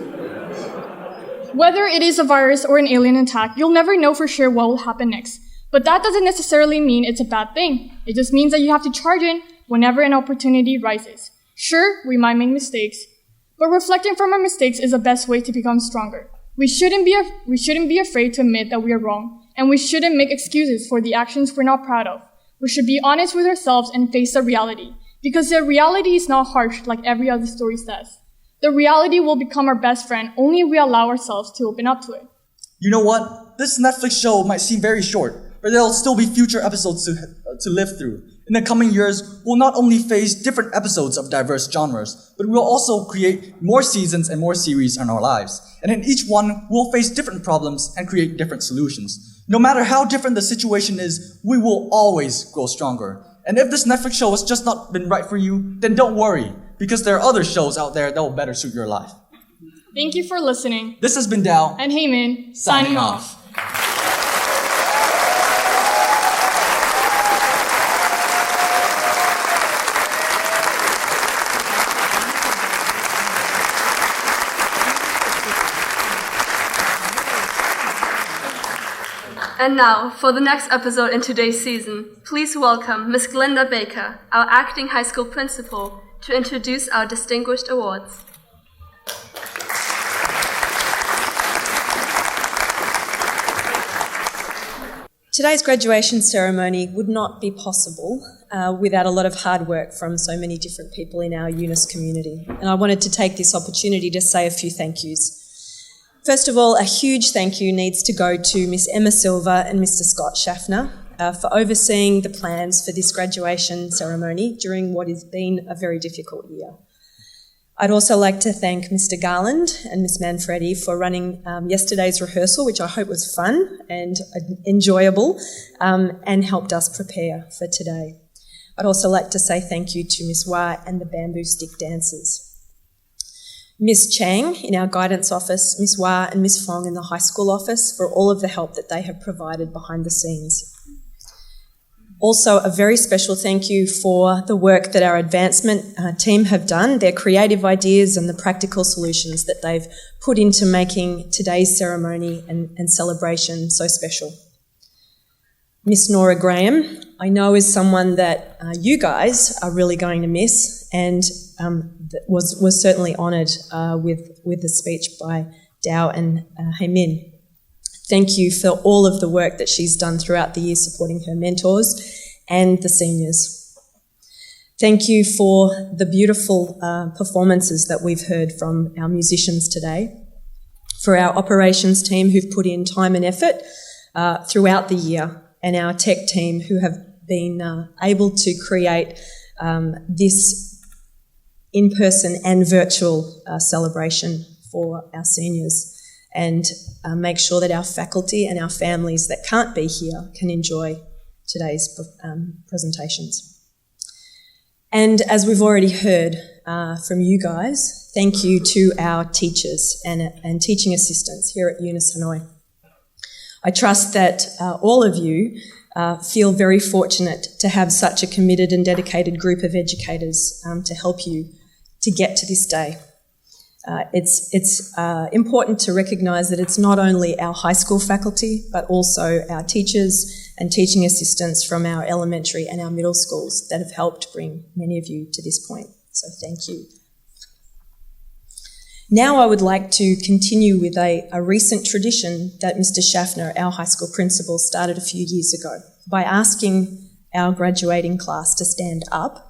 Whether it is a virus or an alien attack, you'll never know for sure what will happen next. But that doesn't necessarily mean it's a bad thing. It just means that you have to charge in whenever an opportunity rises. Sure, we might make mistakes, but reflecting from our mistakes is the best way to become stronger. We shouldn't be afraid to admit that we are wrong, and we shouldn't make excuses for the actions we're not proud of. We should be honest with ourselves and face the reality, because the reality is not harsh like every other story says. The reality will become our best friend only if we allow ourselves to open up to it. You know what? This Netflix show might seem very short, but there'll still be future episodes to live through. In the coming years, we'll not only face different episodes of diverse genres, but we'll also create more seasons and more series in our lives. And in each one, we'll face different problems and create different solutions. No matter how different the situation is, we will always grow stronger. And if this Netflix show has just not been right for you, then don't worry, because there are other shows out there that will better suit your life. Thank you for listening. This has been Dao And Heyman, signing off. And now, for the next episode in today's season, please welcome Miss Glenda Baker, our acting high school principal, to introduce our distinguished awards. Today's graduation ceremony would not be possible without a lot of hard work from so many different people in our UNIS community. And I wanted to take this opportunity to say a few thank yous. First of all, a huge thank you needs to go to Miss Emma Silva and Mr. Scott Schaffner for overseeing the plans for this graduation ceremony during what has been a very difficult year. I'd also like to thank Mr. Garland and Miss Manfredi for running yesterday's rehearsal, which I hope was fun and enjoyable and helped us prepare for today. I'd also like to say thank you to Miss Wah and the bamboo stick dancers. Miss Chang in our guidance office, Miss Wah and Miss Fong in the high school office for all of the help that they have provided behind the scenes. Also, a very special thank you for the work that our advancement team have done, their creative ideas and the practical solutions that they've put into making today's ceremony and celebration so special. Miss Nora Graham, I know is someone that you guys are really going to miss and was certainly honoured with the speech by Dao and Heymin. Thank you for all of the work that she's done throughout the year supporting her mentors and the seniors. Thank you for the beautiful performances that we've heard from our musicians today, for our operations team who've put in time and effort throughout the year, and our tech team who have been able to create this in-person and virtual celebration for our seniors and make sure that our faculty and our families that can't be here can enjoy today's presentations. And as we've already heard from you guys, thank you to our teachers and teaching assistants here at UNIS Hanoi. I trust that all of you feel very fortunate to have such a committed and dedicated group of educators to help you to get to this day. It's important to recognise that it's not only our high school faculty, but also our teachers and teaching assistants from our elementary and our middle schools that have helped bring many of you to this point. So thank you. Now I would like to continue with a recent tradition that Mr. Schaffner, our high school principal, started a few years ago by asking our graduating class to stand up.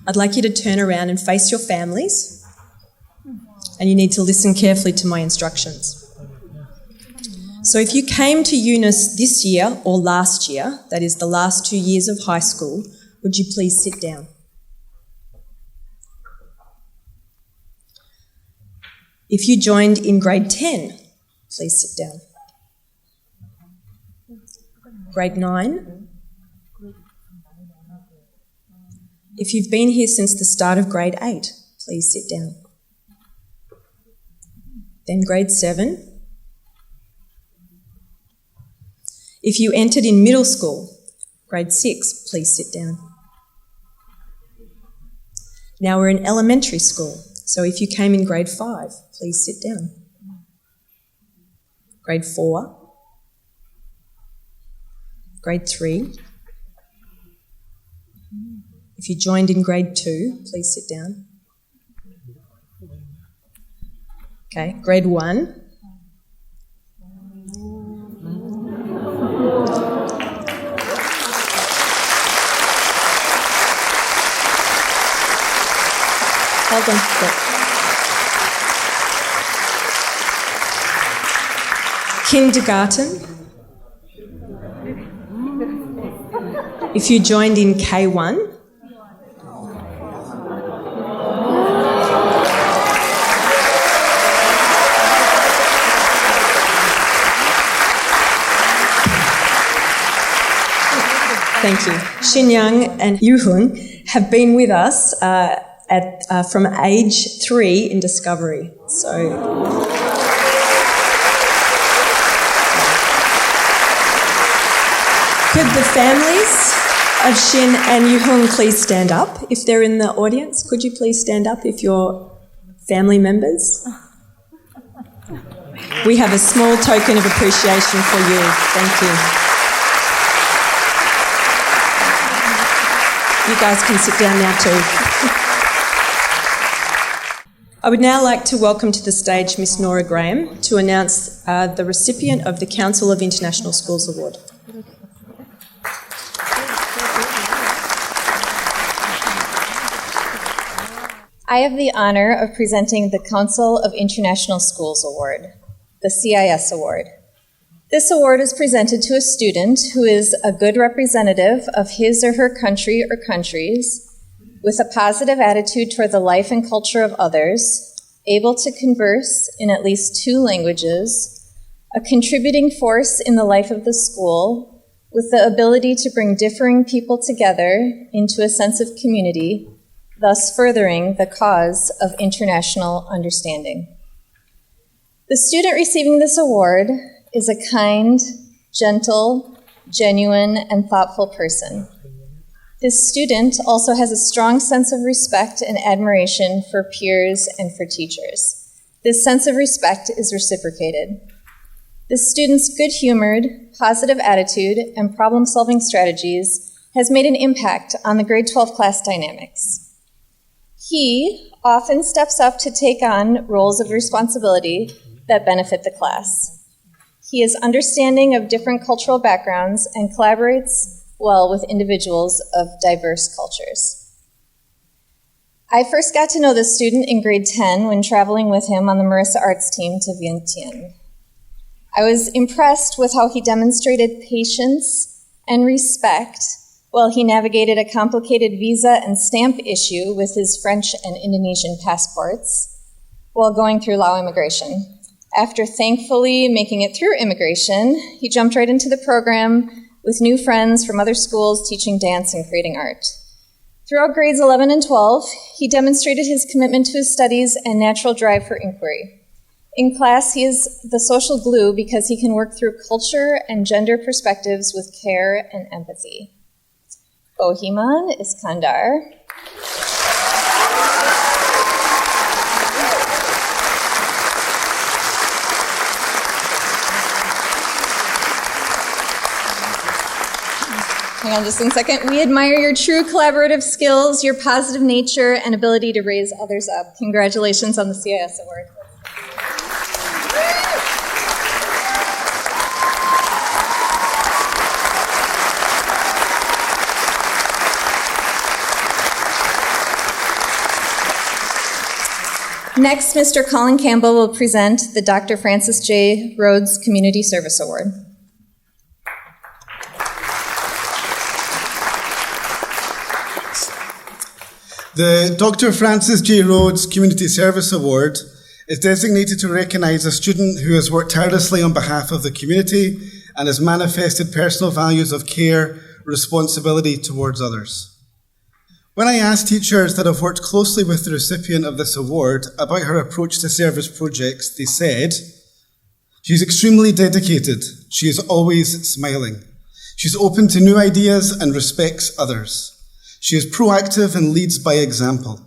I'd like you to turn around and face your families, and you need to listen carefully to my instructions. So if you came to UNIS this year or last year, that is the last 2 years of high school, would you please sit down? If you joined in grade 10, please sit down. Grade 9, If you've been here since the start of grade 8, please sit down. Then grade 7. If you entered in middle school, grade 6, please sit down. Now we're in elementary school, so if you came in grade 5, please sit down. Grade 4, grade 3. If you joined in grade 2, please sit down. Okay, grade 1. Hold on. Kindergarten. If you joined in K1. Thank you. Shinyang and Yuhun have been with us from age 3 in Discovery. So, could the families of Shin and Yuhun please stand up? If they're in the audience, could you please stand up if you're family members? We have a small token of appreciation for you. Thank you. You guys can sit down now too. I would now like to welcome to the stage Miss Nora Graham to announce the recipient of the Council of International Schools Award. I have the honour of presenting the Council of International Schools Award, the CIS Award. This award is presented to a student who is a good representative of his or her country or countries, with a positive attitude toward the life and culture of others, able to converse in at least 2 languages, a contributing force in the life of the school, with the ability to bring differing people together into a sense of community, thus furthering the cause of international understanding. The student receiving this award is a kind, gentle, genuine, and thoughtful person. This student also has a strong sense of respect and admiration for peers and for teachers. This sense of respect is reciprocated. This student's good-humored, positive attitude and problem-solving strategies has made an impact on the grade 12 class dynamics. He often steps up to take on roles of responsibility that benefit the class. He is understanding of different cultural backgrounds and collaborates well with individuals of diverse cultures. I first got to know this student in grade 10 when traveling with him on the Marissa Arts team to Vientiane. I was impressed with how he demonstrated patience and respect while he navigated a complicated visa and stamp issue with his French and Indonesian passports while going through Lao immigration. After thankfully making it through immigration, he jumped right into the program with new friends from other schools teaching dance and creating art. Throughout grades 11 and 12, he demonstrated his commitment to his studies and natural drive for inquiry. In class, he is the social glue because he can work through culture and gender perspectives with care and empathy. Bohiman Iskandar. Hang on just 1 second. We admire your true collaborative skills, your positive nature, and ability to raise others up. Congratulations on the CIS Award. Next, Mr. Colin Campbell will present the Dr. Francis J. Rhodes Community Service Award. The Dr. Francis J. Rhodes Community Service Award is designated to recognise a student who has worked tirelessly on behalf of the community and has manifested personal values of care, responsibility towards others. When I asked teachers that have worked closely with the recipient of this award about her approach to service projects, they said, "She's extremely dedicated. She is always smiling. She's open to new ideas and respects others. She is proactive and leads by example."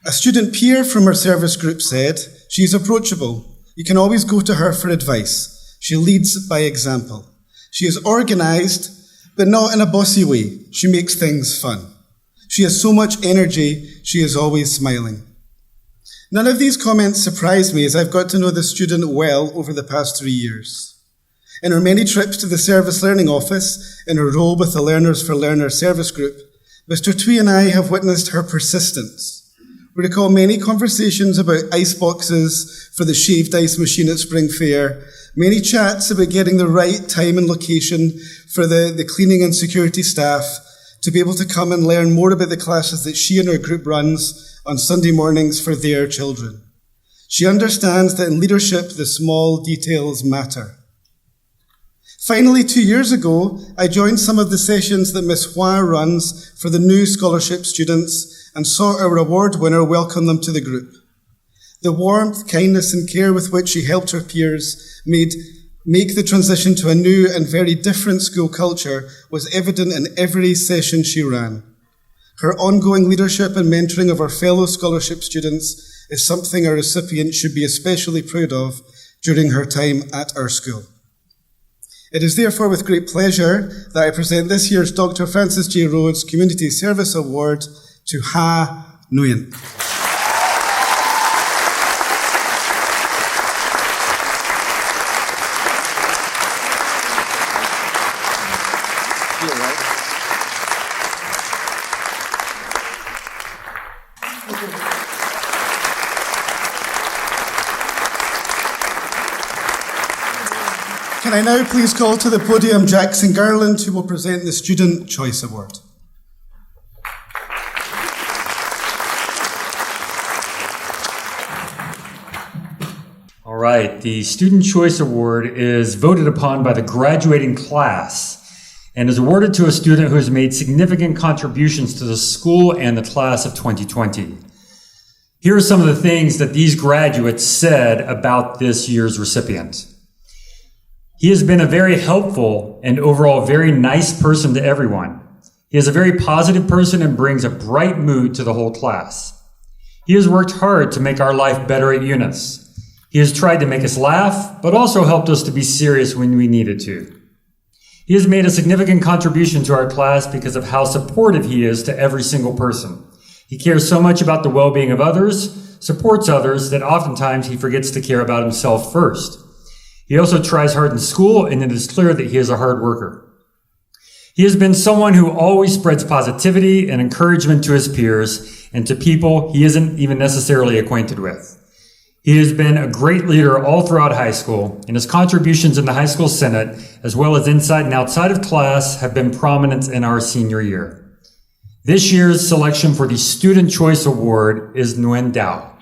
A student peer from her service group said, "She is approachable. You can always go to her for advice. She leads by example. She is organised, but not in a bossy way. She makes things fun. She has so much energy. She is always smiling." None of these comments surprise me, as I've got to know the student well over the past 3 years. In her many trips to the Service Learning Office, in her role with the Learners for Learners service group, Mr. Twee and I have witnessed her persistence. We recall many conversations about ice boxes for the shaved ice machine at Spring Fair, many chats about getting the right time and location for the cleaning and security staff to be able to come and learn more about the classes that she and her group runs on Sunday mornings for their children. She understands that in leadership, the small details matter. Finally, 2 years ago, I joined some of the sessions that Ms. Hua runs for the new scholarship students and saw our award winner welcome them to the group. The warmth, kindness and care with which she helped her peers make the transition to a new and very different school culture was evident in every session she ran. Her ongoing leadership and mentoring of our fellow scholarship students is something our recipient should be especially proud of during her time at our school. It is therefore with great pleasure that I present this year's Dr. Francis J. Rhodes Community Service Award to Ha Nguyen. Can I now please call to the podium Jackson Garland, who will present the Student Choice Award. All right, the Student Choice Award is voted upon by the graduating class and is awarded to a student who has made significant contributions to the school and the class of 2020. Here are some of the things that these graduates said about this year's recipient. He has been a very helpful and overall very nice person to everyone. He is a very positive person and brings a bright mood to the whole class. He has worked hard to make our life better at UNIS. He has tried to make us laugh, but also helped us to be serious when we needed to. He has made a significant contribution to our class because of how supportive he is to every single person. He cares so much about the well-being of others, supports others, that oftentimes he forgets to care about himself first. He also tries hard in school, and it is clear that he is a hard worker. He has been someone who always spreads positivity and encouragement to his peers and to people he isn't even necessarily acquainted with. He has been a great leader all throughout high school, and his contributions in the high school senate, as well as inside and outside of class, have been prominent in our senior year. This year's selection for the Student Choice Award is Nguyen Dao.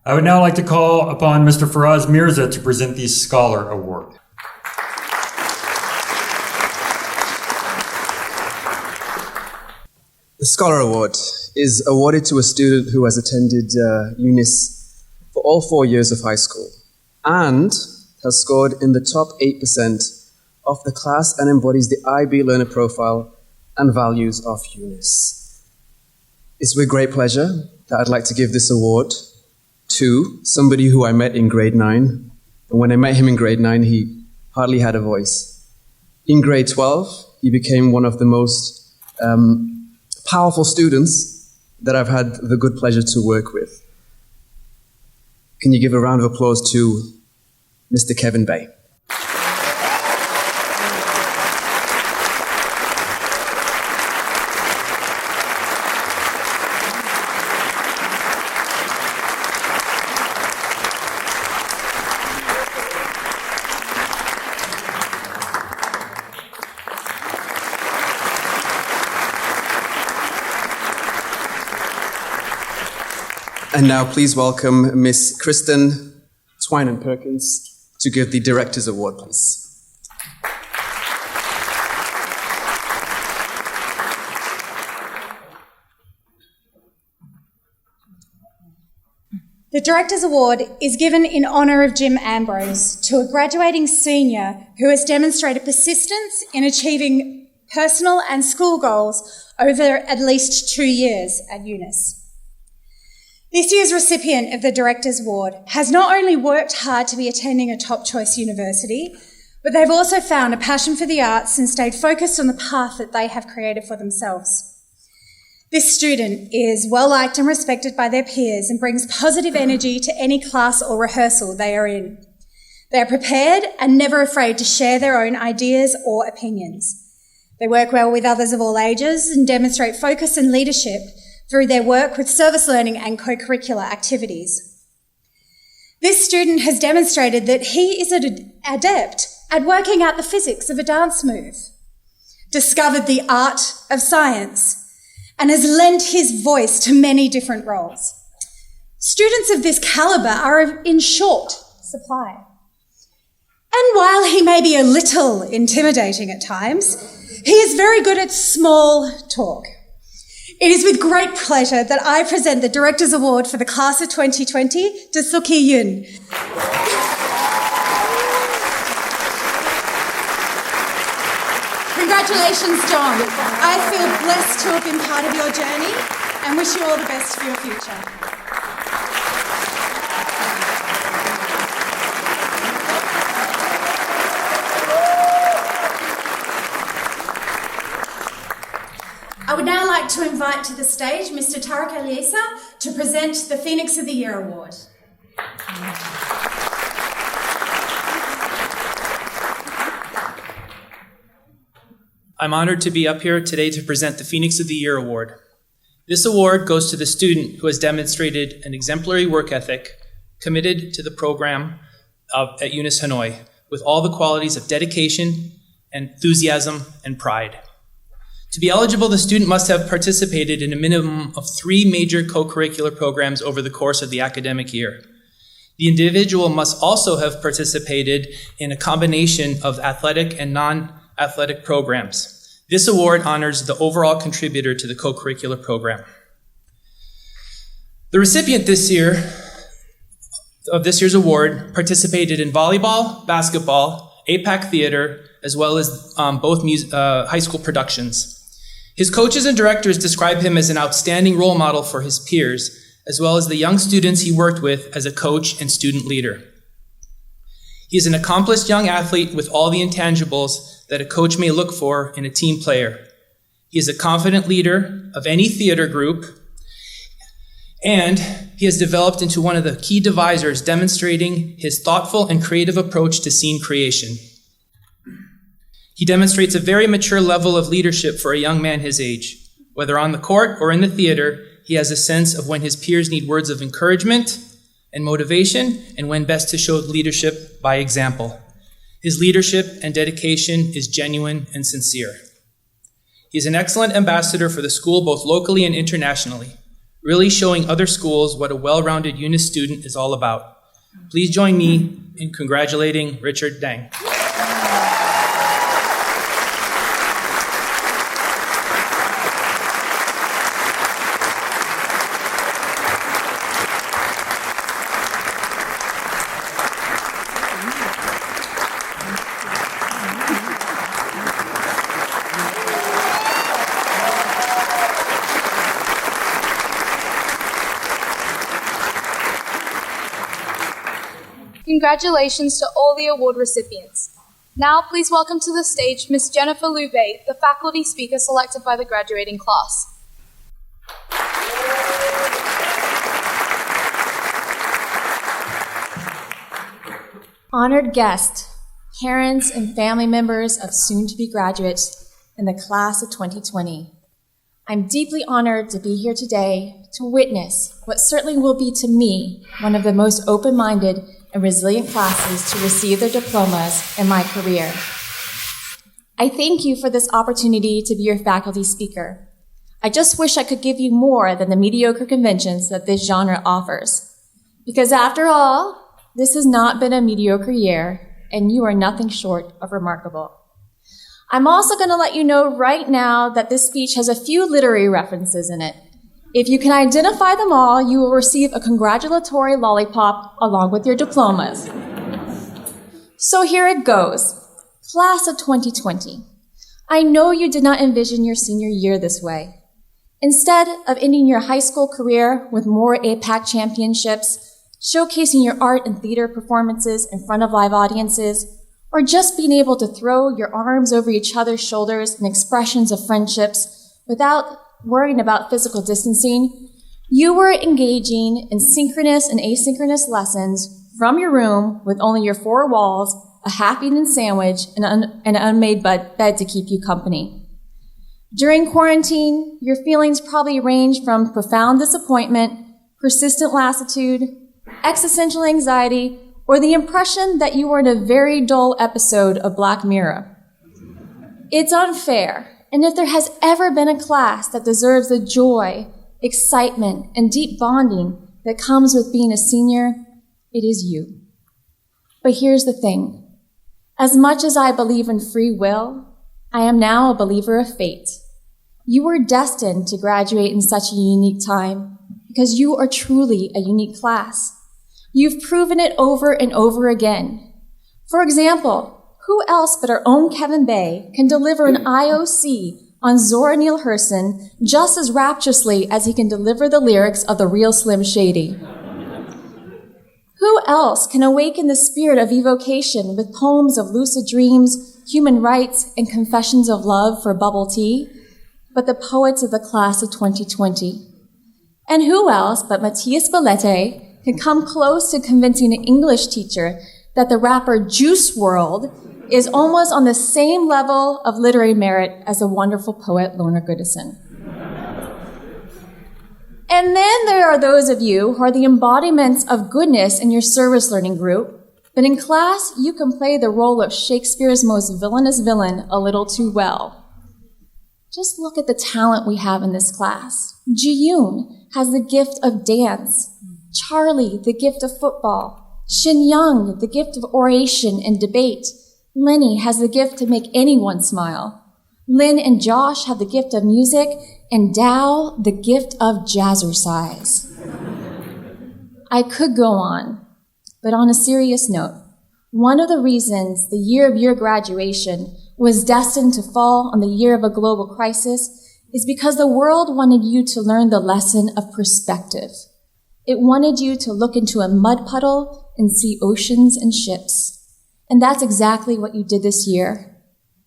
I would now like to call upon Mr. Faraz Mirza to present the Scholar Award. The Scholar Award is awarded to a student who has attended UNIS for all 4 years of high school and has scored in the top 8% of the class and embodies the IB learner profile and values of UNIS. It's with great pleasure that I'd like to give this award to somebody who I met in grade 9. And when I met him in grade 9, he hardly had a voice. In grade 12, he became one of the most powerful students that I've had the good pleasure to work with. Can you give a round of applause to Mr. Kevin Bay? And now please welcome Miss Kristen Twinan Perkins to give the Director's Award, please. The Director's Award is given in honour of Jim Ambrose to a graduating senior who has demonstrated persistence in achieving personal and school goals over at least 2 years at UNIS. This year's recipient of the Director's Award has not only worked hard to be attending a top choice university, but they've also found a passion for the arts and stayed focused on the path that they have created for themselves. This student is well liked and respected by their peers and brings positive energy to any class or rehearsal they are in. They are prepared and never afraid to share their own ideas or opinions. They work well with others of all ages and demonstrate focus and leadership through their work with service learning and co-curricular activities. This student has demonstrated that he is an adept at working out the physics of a dance move, discovered the art of science, and has lent his voice to many different roles. Students of this calibre are in short supply. And while he may be a little intimidating at times, he is very good at small talk. It is with great pleasure that I present the Director's Award for the class of 2020 to Suki Yun. Congratulations, John. I feel blessed to have been part of your journey and wish you all the best for your future. I would now like to invite to the stage Mr. Tarek Aliesa to present the Phoenix of the Year Award. I'm honored to be up here today to present the Phoenix of the Year Award. This award goes to the student who has demonstrated an exemplary work ethic, committed to the program at UNIS Hanoi, with all the qualities of dedication, enthusiasm, and pride. To be eligible, the student must have participated in a minimum of 3 major co-curricular programs over the course of the academic year. The individual must also have participated in a combination of athletic and non-athletic programs. This award honors the overall contributor to the co-curricular program. The recipient this year of this year's award participated in volleyball, basketball, APAC theater, as well as both high school productions. His coaches and directors describe him as an outstanding role model for his peers, as well as the young students he worked with as a coach and student leader. He is an accomplished young athlete with all the intangibles that a coach may look for in a team player. He is a confident leader of any theater group, and he has developed into one of the key devisers, demonstrating his thoughtful and creative approach to scene creation. He demonstrates a very mature level of leadership for a young man his age. Whether on the court or in the theater, he has a sense of when his peers need words of encouragement and motivation, and when best to show leadership by example. His leadership and dedication is genuine and sincere. He is an excellent ambassador for the school, both locally and internationally, really showing other schools what a well-rounded UNIS student is all about. Please join me in congratulating Richard Dang. Congratulations to all the award recipients. Now, please welcome to the stage Ms. Jennifer Loubet, the faculty speaker selected by the graduating class. Honored guests, parents and family members of soon-to-be graduates in the class of 2020. I'm deeply honored to be here today to witness what certainly will be to me one of the most open-minded and resilient classes to receive their diplomas in my career. I thank you for this opportunity to be your faculty speaker. I just wish I could give you more than the mediocre conventions that this genre offers. Because after all, this has not been a mediocre year, and you are nothing short of remarkable. I'm also going to let you know right now that this speech has a few literary references in it. If you can identify them all, you will receive a congratulatory lollipop along with your diplomas. So here it goes. Class of 2020. I know you did not envision your senior year this way. Instead of ending your high school career with more APAC championships, showcasing your art and theater performances in front of live audiences, or just being able to throw your arms over each other's shoulders in expressions of friendships without worrying about physical distancing, you were engaging in synchronous and asynchronous lessons from your room with only your four walls, a half-eaten sandwich, and an unmade bed to keep you company. During quarantine, your feelings probably range from profound disappointment, persistent lassitude, existential anxiety, or the impression that you were in a very dull episode of Black Mirror. It's unfair, and if there has ever been a class that deserves the joy, excitement, and deep bonding that comes with being a senior, it is you. But here's the thing. As much as I believe in free will, I am now a believer of fate. You were destined to graduate in such a unique time because you are truly a unique class. You've proven it over and over again. For example, who else but our own Kevin Bay can deliver an IOC on Zora Neale Hurston just as rapturously as he can deliver the lyrics of the real Slim Shady? Who else can awaken the spirit of evocation with poems of lucid dreams, human rights, and confessions of love for bubble tea but the poets of the class of 2020? And who else but Matthias Bellette can come close to convincing an English teacher that the rapper Juice WRLD is almost on the same level of literary merit as the wonderful poet Lorna Goodison? And then there are those of you who are the embodiments of goodness in your service learning group, but in class you can play the role of Shakespeare's most villainous villain a little too well. Just look at the talent we have in this class. Ji-yoon has the gift of dance, Charlie the gift of football, Shin Young the gift of oration and debate, Lenny has the gift to make anyone smile, Lynn and Josh have the gift of music, and Dow the gift of jazzercise. I could go on, but on a serious note, one of the reasons the year of your graduation was destined to fall on the year of a global crisis is because the world wanted you to learn the lesson of perspective. It wanted you to look into a mud puddle and see oceans and ships. And that's exactly what you did this year.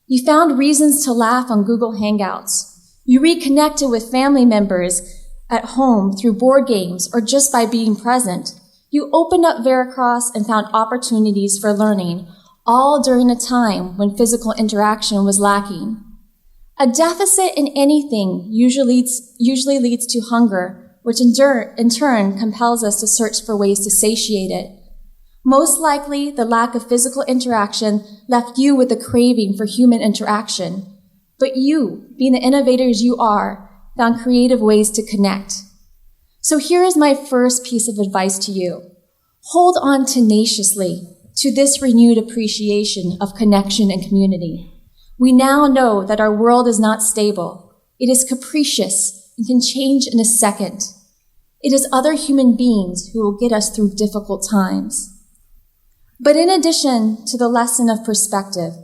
You found reasons to laugh on Google Hangouts. You reconnected with family members at home through board games or just by being present. You opened up Veracross and found opportunities for learning, all during a time when physical interaction was lacking. A deficit in anything usually leads to hunger, which in turn compels us to search for ways to satiate it. Most likely, the lack of physical interaction left you with a craving for human interaction. But you, being the innovators you are, found creative ways to connect. So here is my first piece of advice to you. Hold on tenaciously to this renewed appreciation of connection and community. We now know that our world is not stable. It is capricious and can change in a second. It is other human beings who will get us through difficult times. But in addition to the lesson of perspective,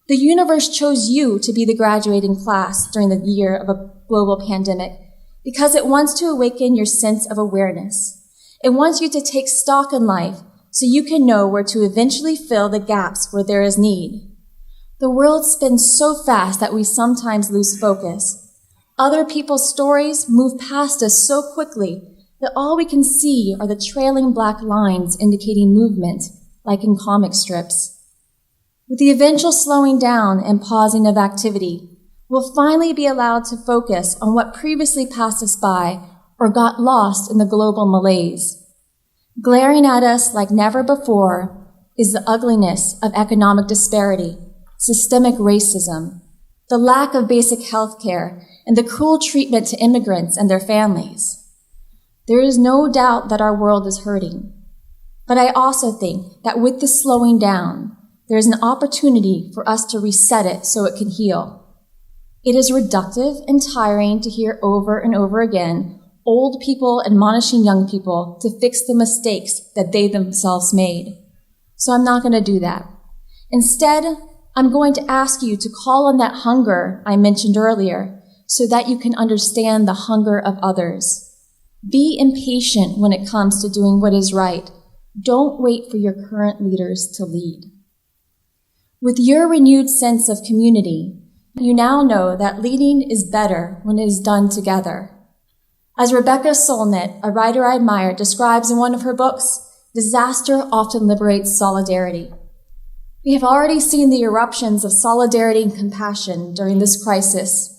the universe chose you to be the graduating class during the year of a global pandemic because it wants to awaken your sense of awareness. It wants you to take stock in life so you can know where to eventually fill the gaps where there is need. The world spins so fast that we sometimes lose focus. Other people's stories move past us so quickly that all we can see are the trailing black lines indicating movement, like in comic strips. With the eventual slowing down and pausing of activity, we'll finally be allowed to focus on what previously passed us by or got lost in the global malaise. Glaring at us like never before is the ugliness of economic disparity, systemic racism, the lack of basic health care, and the cruel treatment to immigrants and their families. There is no doubt that our world is hurting. But I also think that with the slowing down, there is an opportunity for us to reset it so it can heal. It is reductive and tiring to hear over and over again old people admonishing young people to fix the mistakes that they themselves made. So I'm not going to do that. Instead, I'm going to ask you to call on that hunger I mentioned earlier so that you can understand the hunger of others. Be impatient when it comes to doing what is right. Don't wait for your current leaders to lead. With your renewed sense of community, you now know that leading is better when it is done together. As Rebecca Solnit, a writer I admire, describes in one of her books, disaster often liberates solidarity. We have already seen the eruptions of solidarity and compassion during this crisis.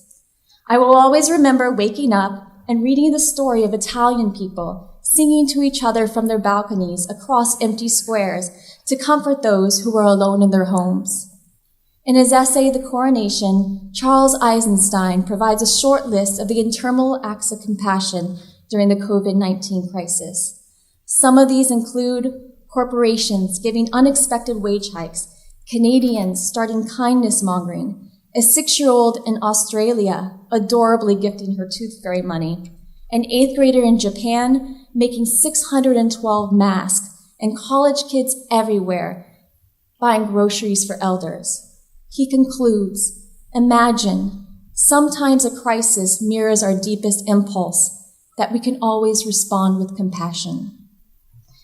I will always remember waking up and reading the story of Italian people singing to each other from their balconies across empty squares to comfort those who were alone in their homes. In his essay, The Coronation, Charles Eisenstein provides a short list of the internal acts of compassion during the COVID-19 crisis. Some of these include corporations giving unexpected wage hikes, Canadians starting kindness mongering, a 6-year-old in Australia adorably gifting her tooth fairy money, an 8th grader in Japan making 612 masks, and college kids everywhere buying groceries for elders. He concludes, imagine, sometimes a crisis mirrors our deepest impulse, that we can always respond with compassion.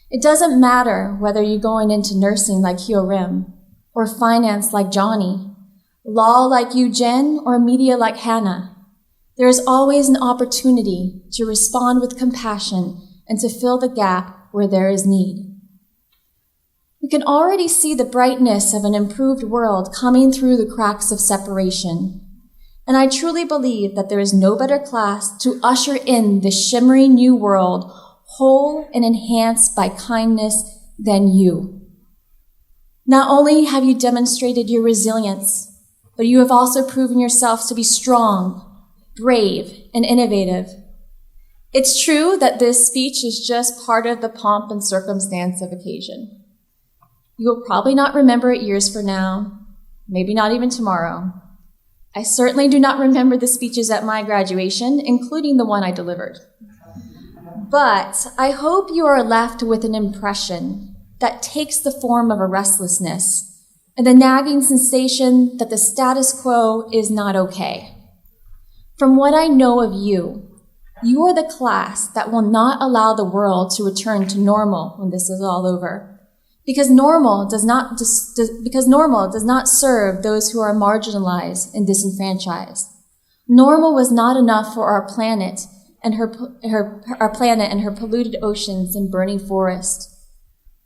It doesn't matter whether you're going into nursing like Hyo Rim, or finance like Johnny, law like you, Jen, or media like Hannah. There is always an opportunity to respond with compassion and to fill the gap where there is need. We can already see the brightness of an improved world coming through the cracks of separation. And I truly believe that there is no better class to usher in this shimmering new world, whole and enhanced by kindness, than you. Not only have you demonstrated your resilience, but you have also proven yourselves to be strong, brave, and innovative. It's true that this speech is just part of the pomp and circumstance of occasion. You will probably not remember it years from now, maybe not even tomorrow. I certainly do not remember the speeches at my graduation, including the one I delivered. But I hope you are left with an impression that takes the form of a restlessness and the nagging sensation that the status quo is not okay. From what I know of you, you are the class that will not allow the world to return to normal when this is all over. Because normal does not serve those who are marginalized and disenfranchised. Normal was not enough for our planet and her polluted oceans and burning forests.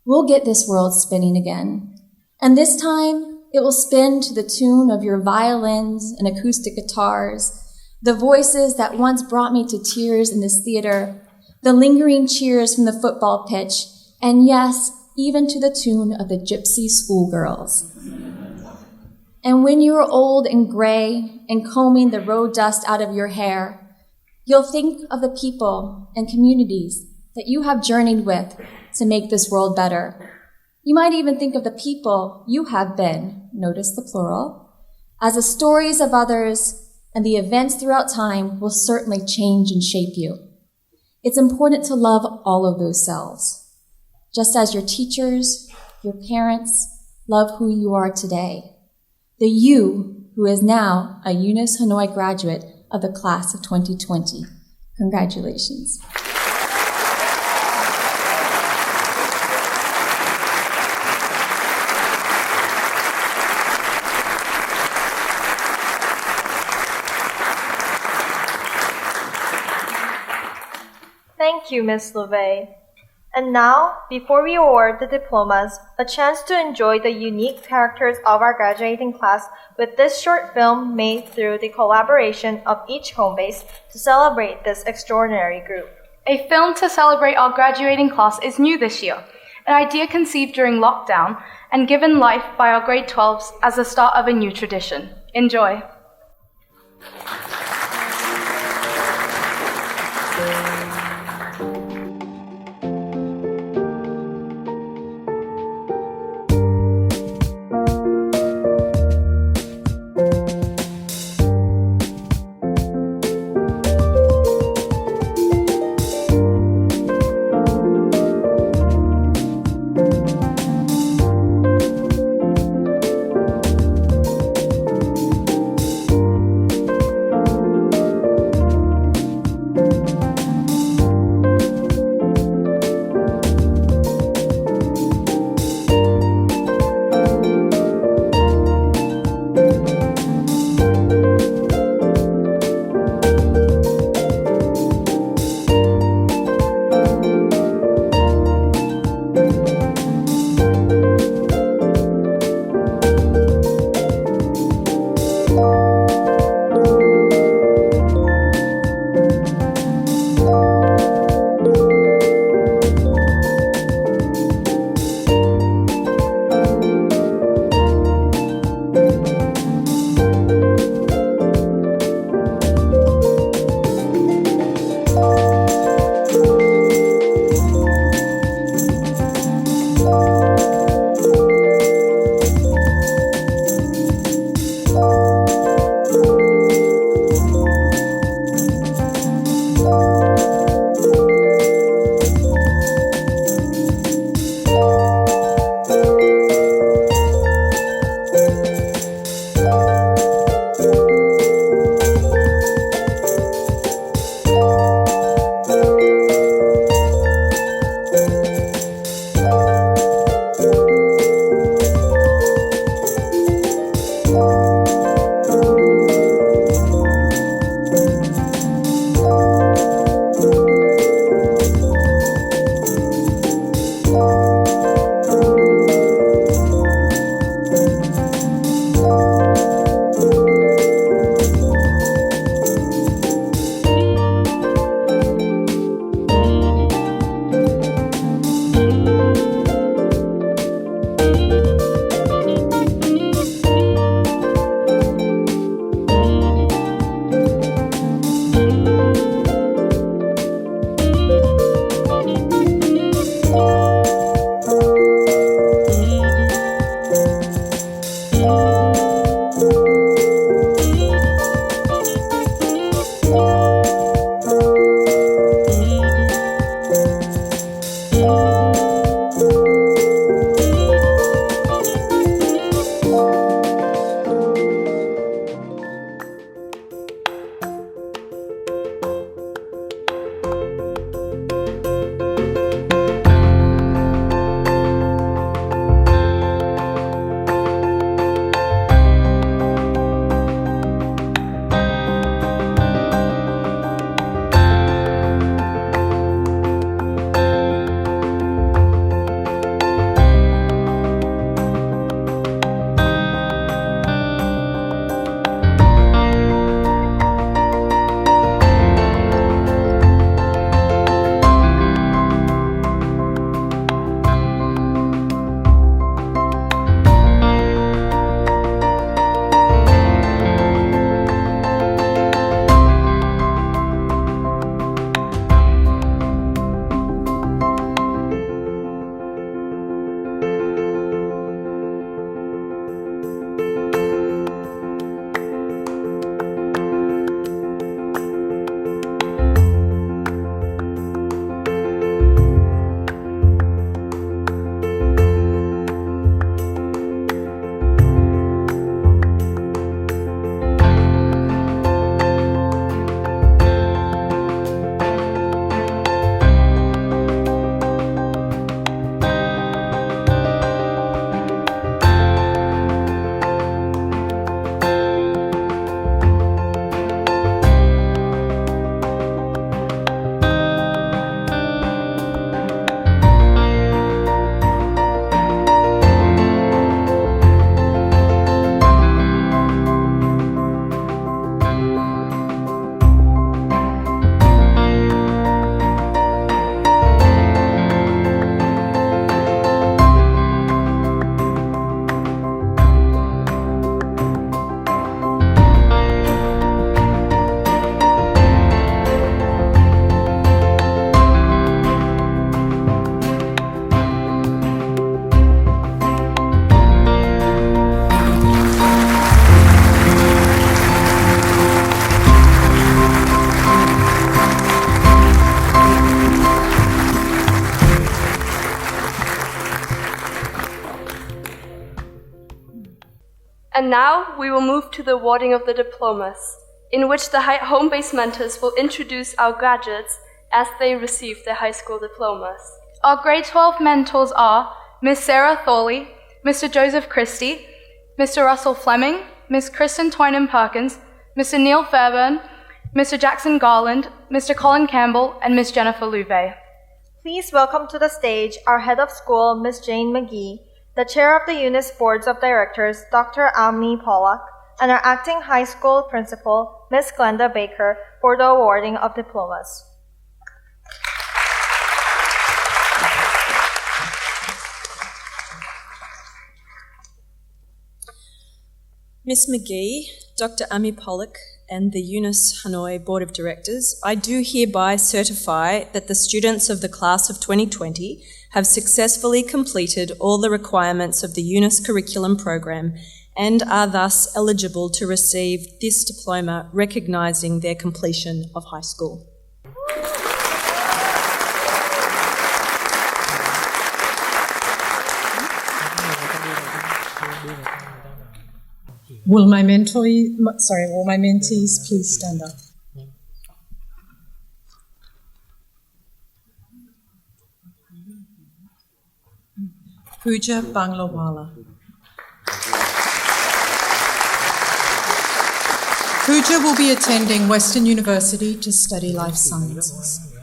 We'll get this world spinning again. And this time, it will spin to the tune of your violins and acoustic guitars, the voices that once brought me to tears in this theater, the lingering cheers from the football pitch, and yes, even to the tune of the gypsy schoolgirls. And when you are old and gray and combing the road dust out of your hair, you'll think of the people and communities that you have journeyed with to make this world better. You might even think of the people you have been, notice the plural, as the stories of others and the events throughout time will certainly change and shape you. It's important to love all of those selves. Just as your teachers, your parents, love who you are today. The you who is now a UNIS Hanoi graduate of the class of 2020. Congratulations. Thank you, Ms. Louvet. And now, before we award the diplomas, a chance to enjoy the unique characters of our graduating class with this short film made through the collaboration of each home base to celebrate this extraordinary group. A film to celebrate our graduating class is new this year, an idea conceived during lockdown and given life by our grade 12s as the start of a new tradition. Enjoy. And now we will move to the awarding of the diplomas, in which the home-based mentors will introduce our graduates as they receive their high school diplomas. Our grade 12 mentors are Miss Sarah Thorley, Mr. Joseph Christie, Mr. Russell Fleming, Miss Kristen Toynan Perkins, Mr. Neil Fairburn, Mr. Jackson Garland, Mr. Colin Campbell, and Miss Jennifer Louvet. Please welcome to the stage our head of school, Miss Jane McGee, the chair of the UNIS Boards of Directors, Dr. Ami Pollack, and our acting high school principal, Miss Glenda Baker, for the awarding of diplomas. Miss McGee, Dr. Ami Pollack, and the UNIS Hanoi Board of Directors, I do hereby certify that the students of the class of 2020 have successfully completed all the requirements of the UNIS curriculum program and are thus eligible to receive this diploma recognising their completion of high school. Will my mentees please stand up? Pooja Banglawala. Pooja will be attending Western University to study life sciences.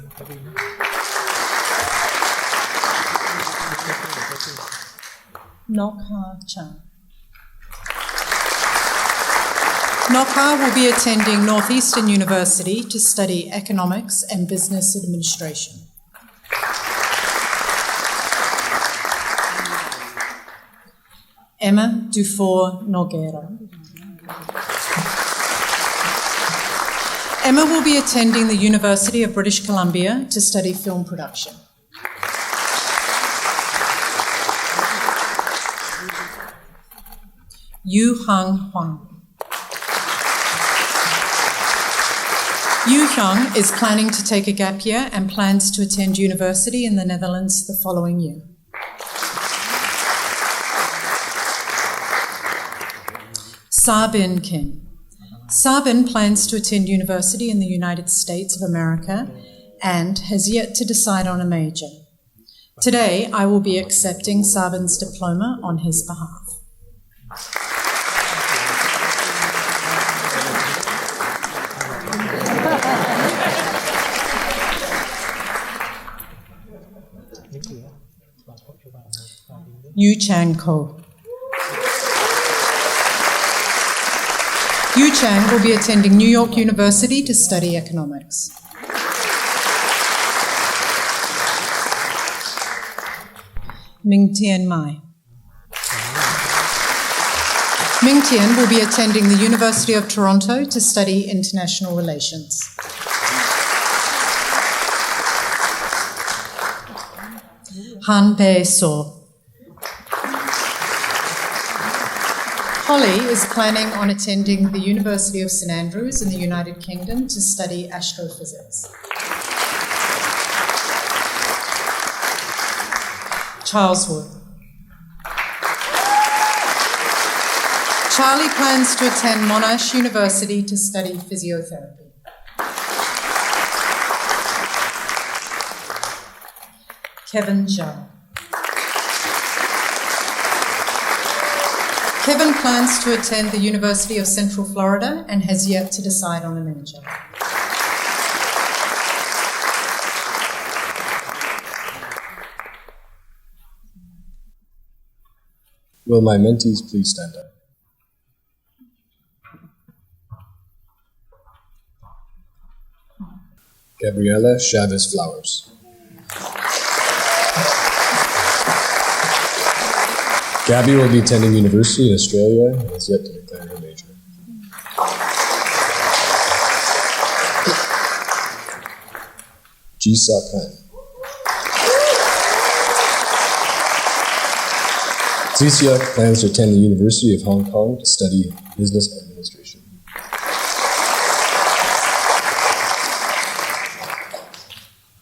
Nokha Chan. Nokha will be attending Northeastern University to study economics and business administration. Emma Dufour Nogueira. Emma will be attending the University of British Columbia to study film production. Yu Hang Huang. Yu Hyung is planning to take a gap year and plans to attend university in the Netherlands the following year. Sabin Kim. Sabin plans to attend university in the United States of America and has yet to decide on a major. Today, I will be accepting Sabin's diploma on his behalf. Yu Chang Ko. Yu Chang will be attending New York University to study economics. Ming Tian Mai. Ming Tian will be attending the University of Toronto to study international relations. Han Bei So. Holly is planning on attending the University of St Andrews in the United Kingdom to study astrophysics. Charles Wood. Charlie plans to attend Monash University to study physiotherapy. Kevin Zhao. Kevin plans to attend the University of Central Florida and has yet to decide on a major. Will my mentees please stand up? Gabriela Chavez Flowers. Gabby will be attending university in Australia and has yet to declare her major. Ji Sa Khan. Zixia plans to attend the University of Hong Kong to study business administration.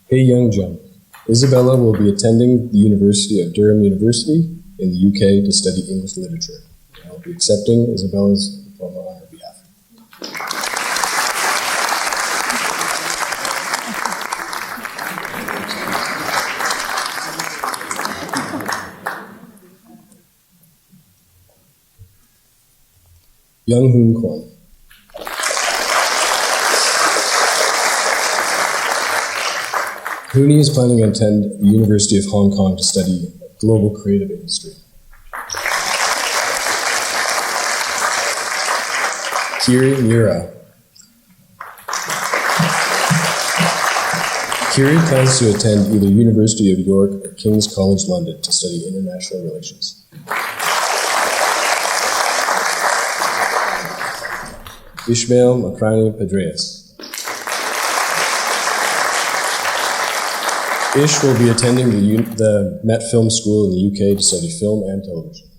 Hey Young Jung. Isabella will be attending the University of Durham University in the UK to study English literature. I'll be accepting Isabella's diploma on her behalf. Young Hoon Kwon. Hooni is planning to attend the University of Hong Kong to study global creative industry. Kiri Mira. Kiri plans to attend either University of York or King's College London to study international relations. Ishmael Makrani Pedreas. Ish will be attending the Met Film School in the UK to study film and television.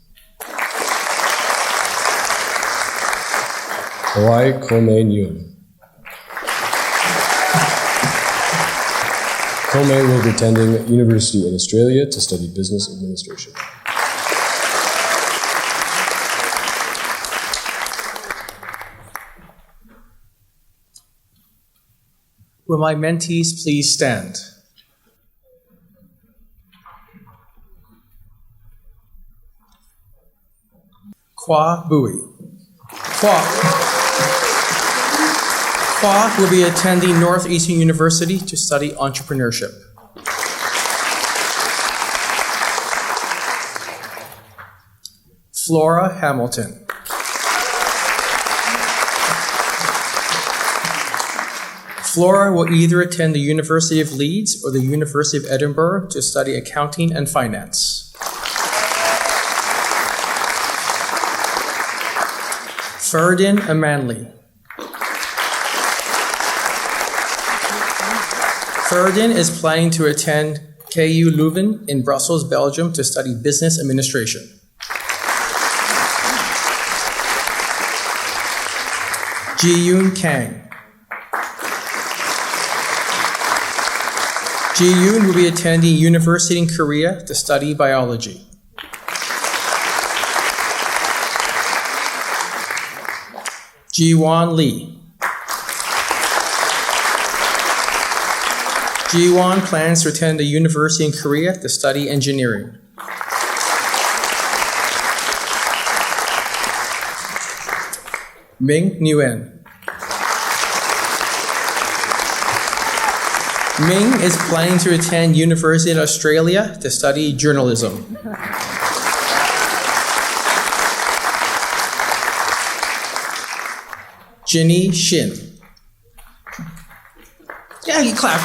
Hawaii Kome Nguyen. Kome will be attending university in Australia to study business administration. Will my mentees please stand? Kwa Bui. Kwa will be attending Northeastern University to study entrepreneurship. Flora Hamilton. Flora will either attend the University of Leeds or the University of Edinburgh to study accounting and finance. Ferdinand Amanley. Ferdinand is planning to attend KU Leuven in Brussels, Belgium to study business administration. Ji-yoon Kang. Ji-yoon will be attending university in Korea to study biology. Ji-won Lee. Ji-won plans to attend a university in Korea to study engineering. Ming Nguyen. Ming is planning to attend University in Australia to study journalism. Jenny Shin. Yeah, you clap.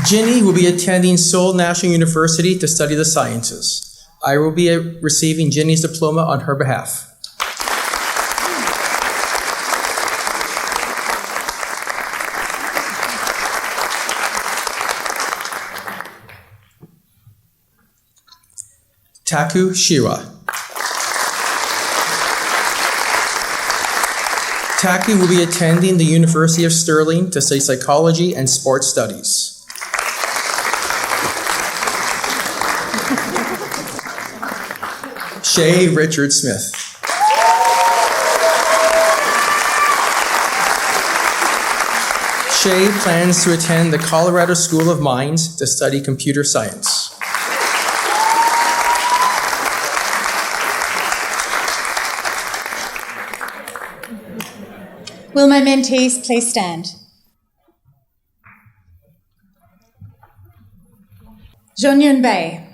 Jenny will be attending Seoul National University to study the sciences. I will be receiving Jenny's diploma on her behalf. Taku Shira. Taku will be attending the University of Stirling to study psychology and sports studies. Shay Richard Smith. Shay plans to attend the Colorado School of Mines to study computer science. Will my mentees please stand? Jeonyun Bae.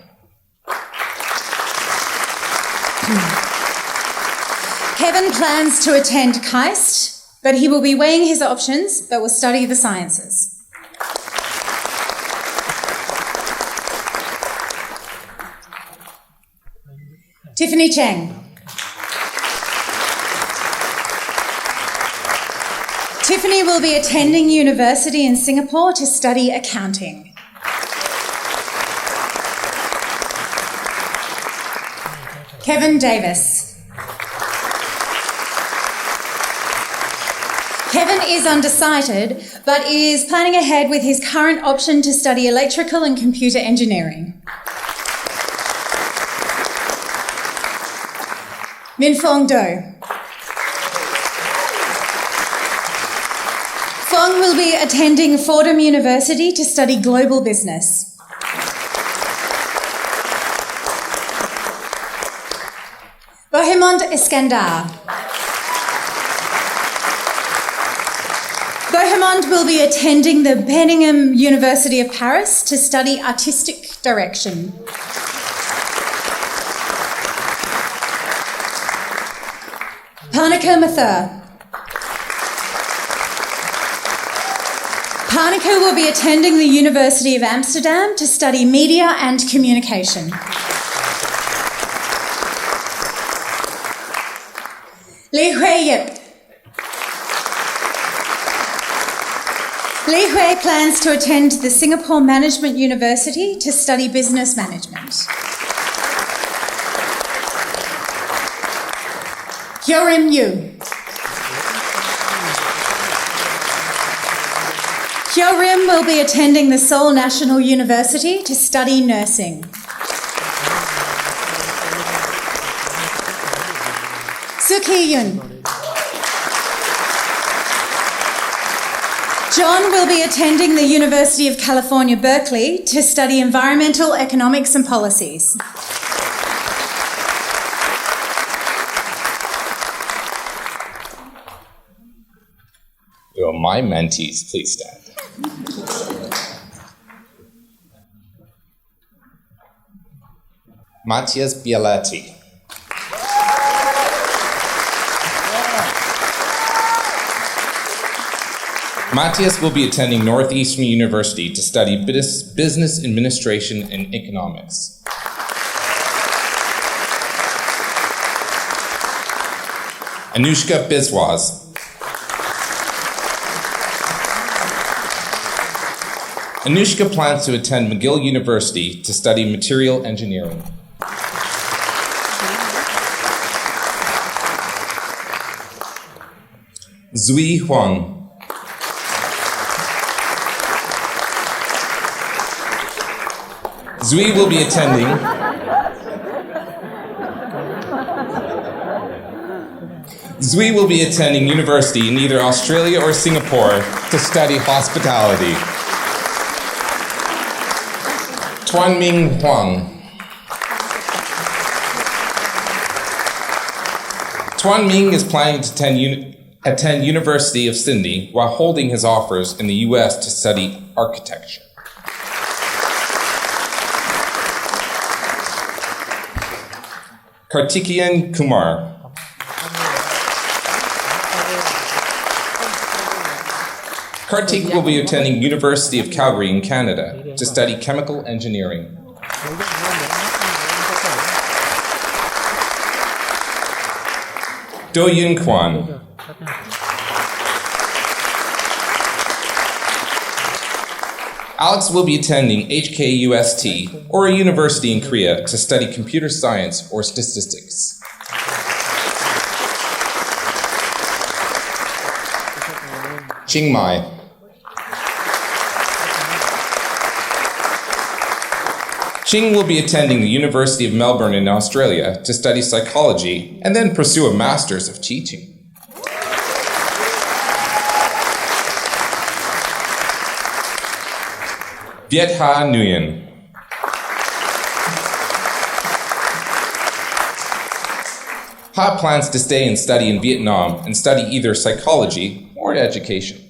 Kevin plans to attend KAIST, but he will be weighing his options, but will study the sciences. Tiffany Cheng. Tiffany will be attending university in Singapore to study accounting. Kevin Davis. Kevin is undecided, but is planning ahead with his current option to study electrical and computer engineering. Min Fong Do. Fong will be attending Fordham University to study global business. Bohemond Iskandar. Bohemond will be attending the Benningham University of Paris to study artistic direction. Parnika Mathur. Parnika will be attending the University of Amsterdam to study media and communication. Li Hui Yip. Li Hui plans to attend the Singapore Management University to study business management. Hyorim Yu. Hyorim will be attending the Seoul National University to study nursing. Suki Yun. John will be attending the University of California, Berkeley to study environmental economics and policies. Will my mentees please stand? Matthias Bialetti. Matthias will be attending Northeastern University to study business administration and economics. Anushka Biswas. Anushka plans to attend McGill University to study material engineering. Zui Huang. Zui will be attending university in either Australia or Singapore to study hospitality. Tuan Ming Huang. Tuan Ming is planning to attend University of Sydney while holding his offers in the US to study architecture. Kartikeyan Kumar. Kartik will be attending University of Calgary in Canada to study chemical engineering. Do Yun Kwan. Alex will be attending HKUST or a university in Korea to study computer science or statistics. Chiang Mai. Ching will be attending the University of Melbourne in Australia to study psychology and then pursue a Master's of Teaching. Viet Ha Nguyen. Ha plans to stay and study in Vietnam and study either psychology or education.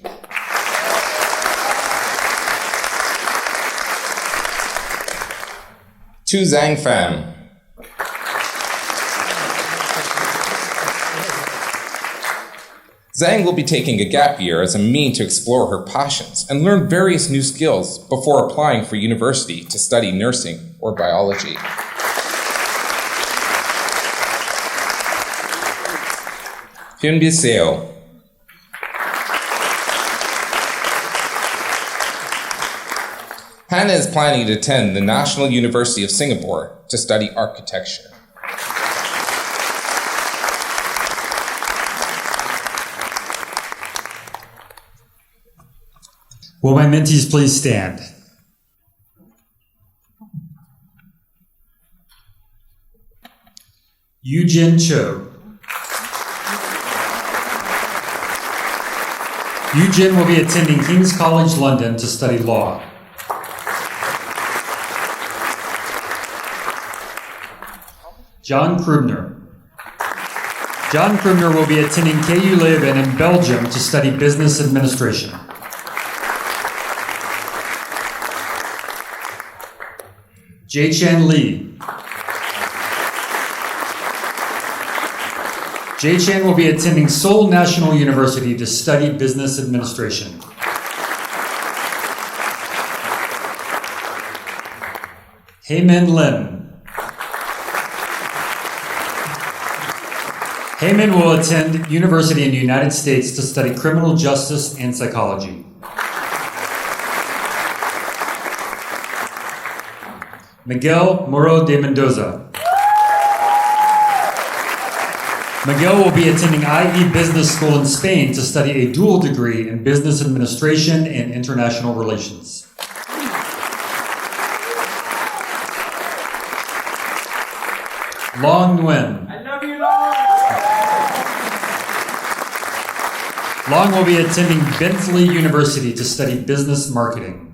Tu Zhang Pham. Zhang will be taking a gap year as a mean to explore her passions and learn various new skills before applying for university to study nursing or biology. Hyun Biseo. Hannah is planning to attend the National University of Singapore to study architecture. Will my mentees please stand? Eugene Cho. Yujin will be attending King's College London to study law. John Krubner. John Krubner will be attending KU Leuven in Belgium to study business administration. Jae-Chan Lee. Jae-Chan will be attending Seoul National University to study business administration. Heymin Lim. Heyman will attend university in the United States to study criminal justice and psychology. Miguel Moro de Mendoza. Miguel will be attending IE Business School in Spain to study a dual degree in business administration and international relations. Long Nguyen. Long will be attending Bentley University to study business marketing.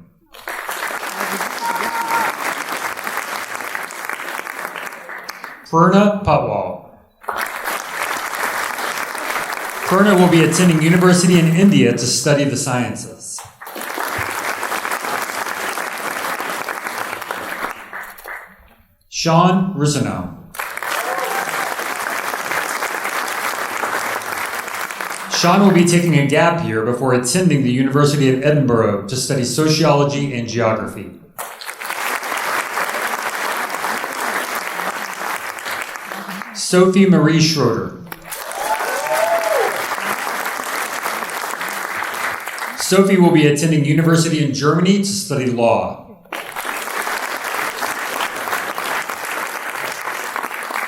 Purna Patwal. Purna will be attending university in India to study the sciences. Sean Rusinow. Sean will be taking a gap year before attending the University of Edinburgh to study sociology and geography. Sophie Marie Schroeder. Sophie will be attending university in Germany to study law.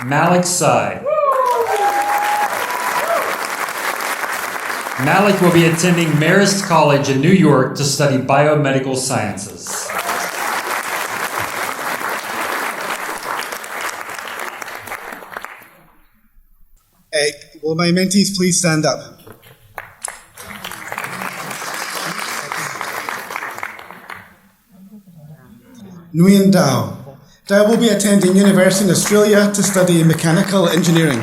Malik Sai. Malik will be attending Marist College in New York to study biomedical sciences. Will my mentees please stand up? Nguyen Dao. Dao will be attending university in Australia to study mechanical engineering.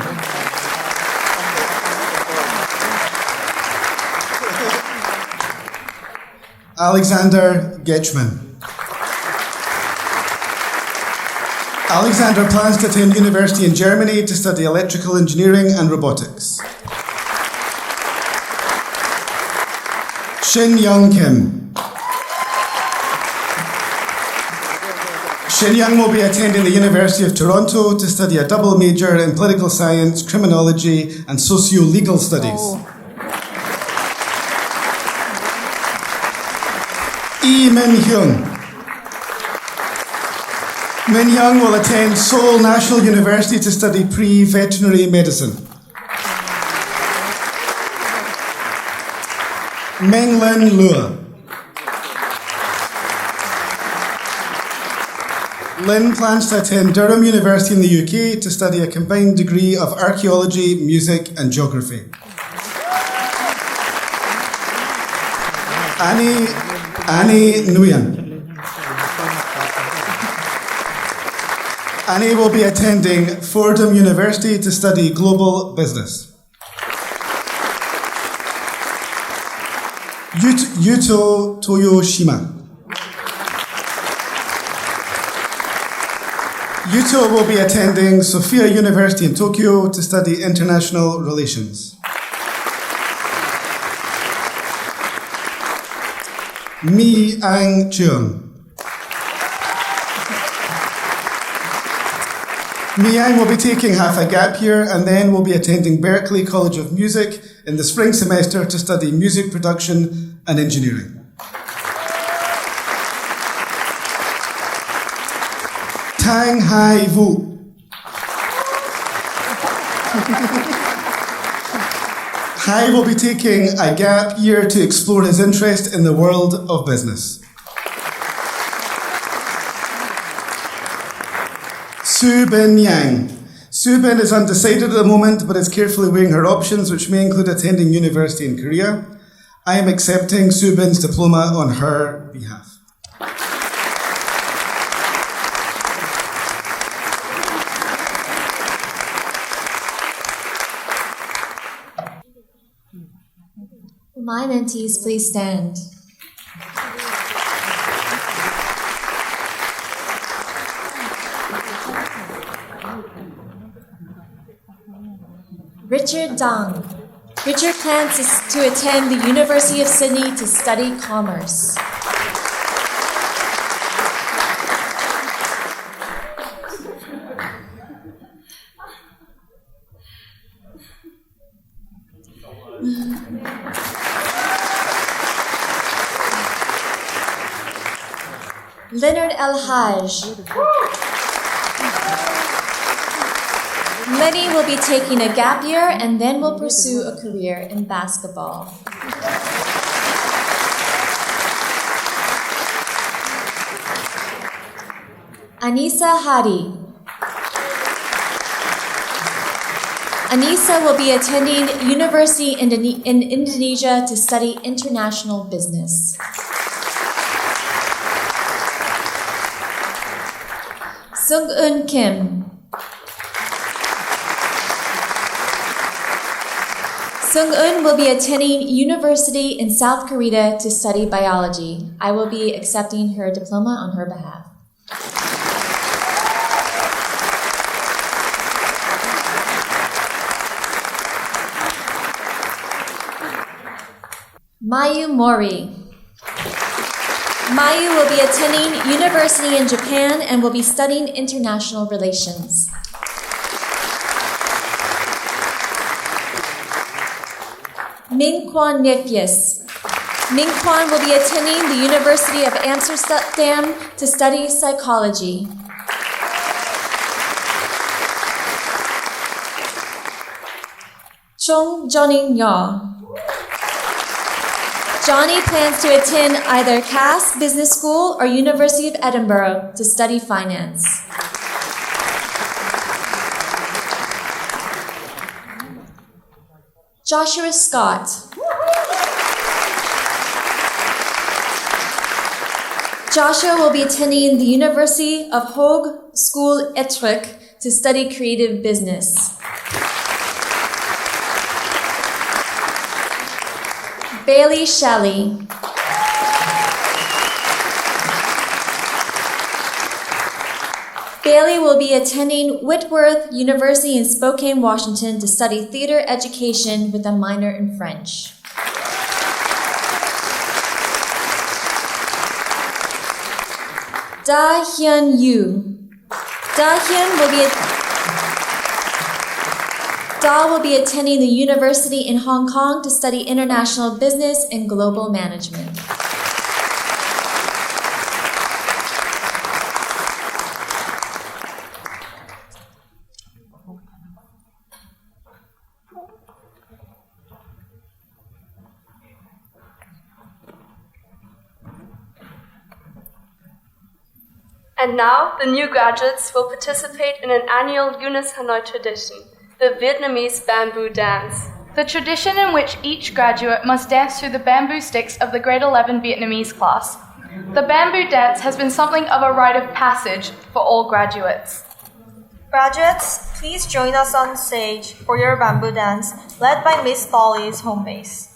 Alexander Getchman. Alexander plans to attend university in Germany to study electrical engineering and robotics. Shin Young Kim. Shin Young will be attending the University of Toronto to study a double major in political science, criminology, and socio-legal studies. Yi Min Hyung. Min Hyung will attend Seoul National University to study pre-veterinary medicine. Meng Lin Lua. Lin plans to attend Durham University in the UK to study a combined degree of archaeology, music, and geography. Annie Nguyen. Annie will be attending Fordham University to study global business. Yuto Toyoshima. Yuto will be attending Sophia University in Tokyo to study international relations. Mi Ang Cheung. Mi Ang will be taking half a gap year and then will be attending Berklee College of Music in the spring semester to study music production and engineering. Tang Hai Vu. Hai will be taking a gap year to explore his interest in the world of business. Su Bin Yang. Su Bin is undecided at the moment, but is carefully weighing her options, which may include attending university in Korea. I am accepting Subin's diploma on her behalf. My mentees, please stand. Richard Dong. Richard plans to attend the University of Sydney to study commerce. Leonard El Haj. Lenny will be taking a gap year and then will pursue a career in basketball. Anissa Hadi. Anissa will be attending university in Indonesia to study international business. Sung-eun Kim. Sung-eun will be attending university in South Korea to study biology. I will be accepting her diploma on her behalf. Mayu Mori. Mayu will be attending university in Japan and will be studying international relations. Mingkwan Nephius. Mingkwan will be attending the University of Amsterdam to study psychology. Chong Joning Ya. Johnny plans to attend either Cass Business School or University of Edinburgh to study finance. Joshua Scott. Joshua will be attending the University of Hoge School Utrecht to study creative business. Bailey Shelley. Bailey will be attending Whitworth University in Spokane, Washington to study theater education with a minor in French. Da Hyun Yu. Da will be attending the university in Hong Kong to study international business and global management. And now, the new graduates will participate in an annual UNIS Hanoi tradition, the Vietnamese bamboo dance. The tradition in which each graduate must dance through the bamboo sticks of the grade 11 Vietnamese class. The bamboo dance has been something of a rite of passage for all graduates. Graduates, please join us on stage for your bamboo dance, led by Miss Dolly's home base.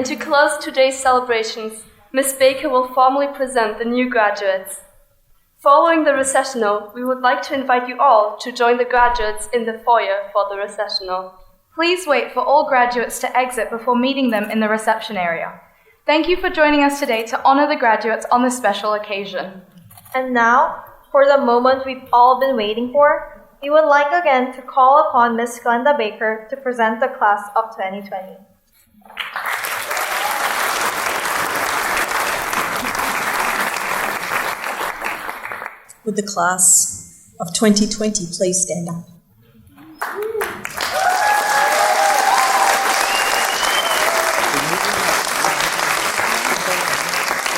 to close today's celebrations, Ms. Baker will formally present the new graduates. Following the recessional, we would like to invite you all to join the graduates in the foyer for the recessional. Please wait for all graduates to exit before meeting them in the reception area. Thank you for joining us today to honor the graduates on this special occasion. And now, for the moment we've all been waiting for, we would like again to call upon Ms. Glenda Baker to present the class of 2020. Would the class of 2020 please stand up?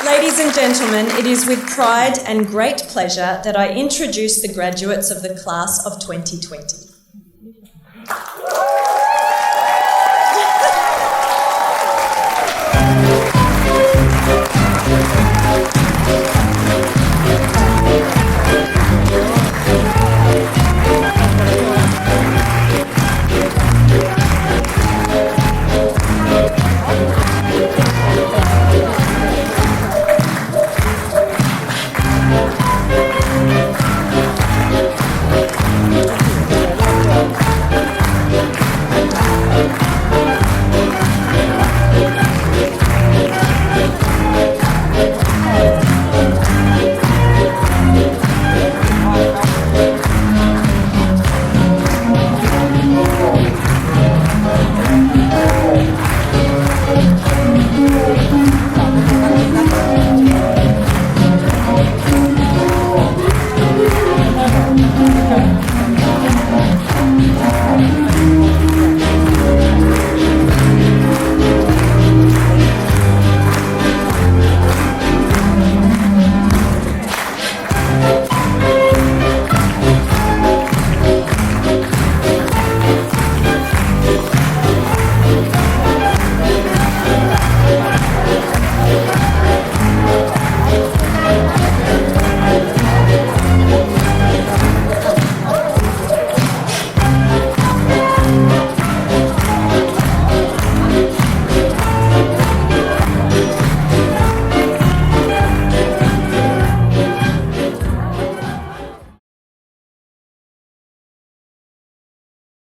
Ladies and gentlemen, it is with pride and great pleasure that I introduce the graduates of the class of 2020.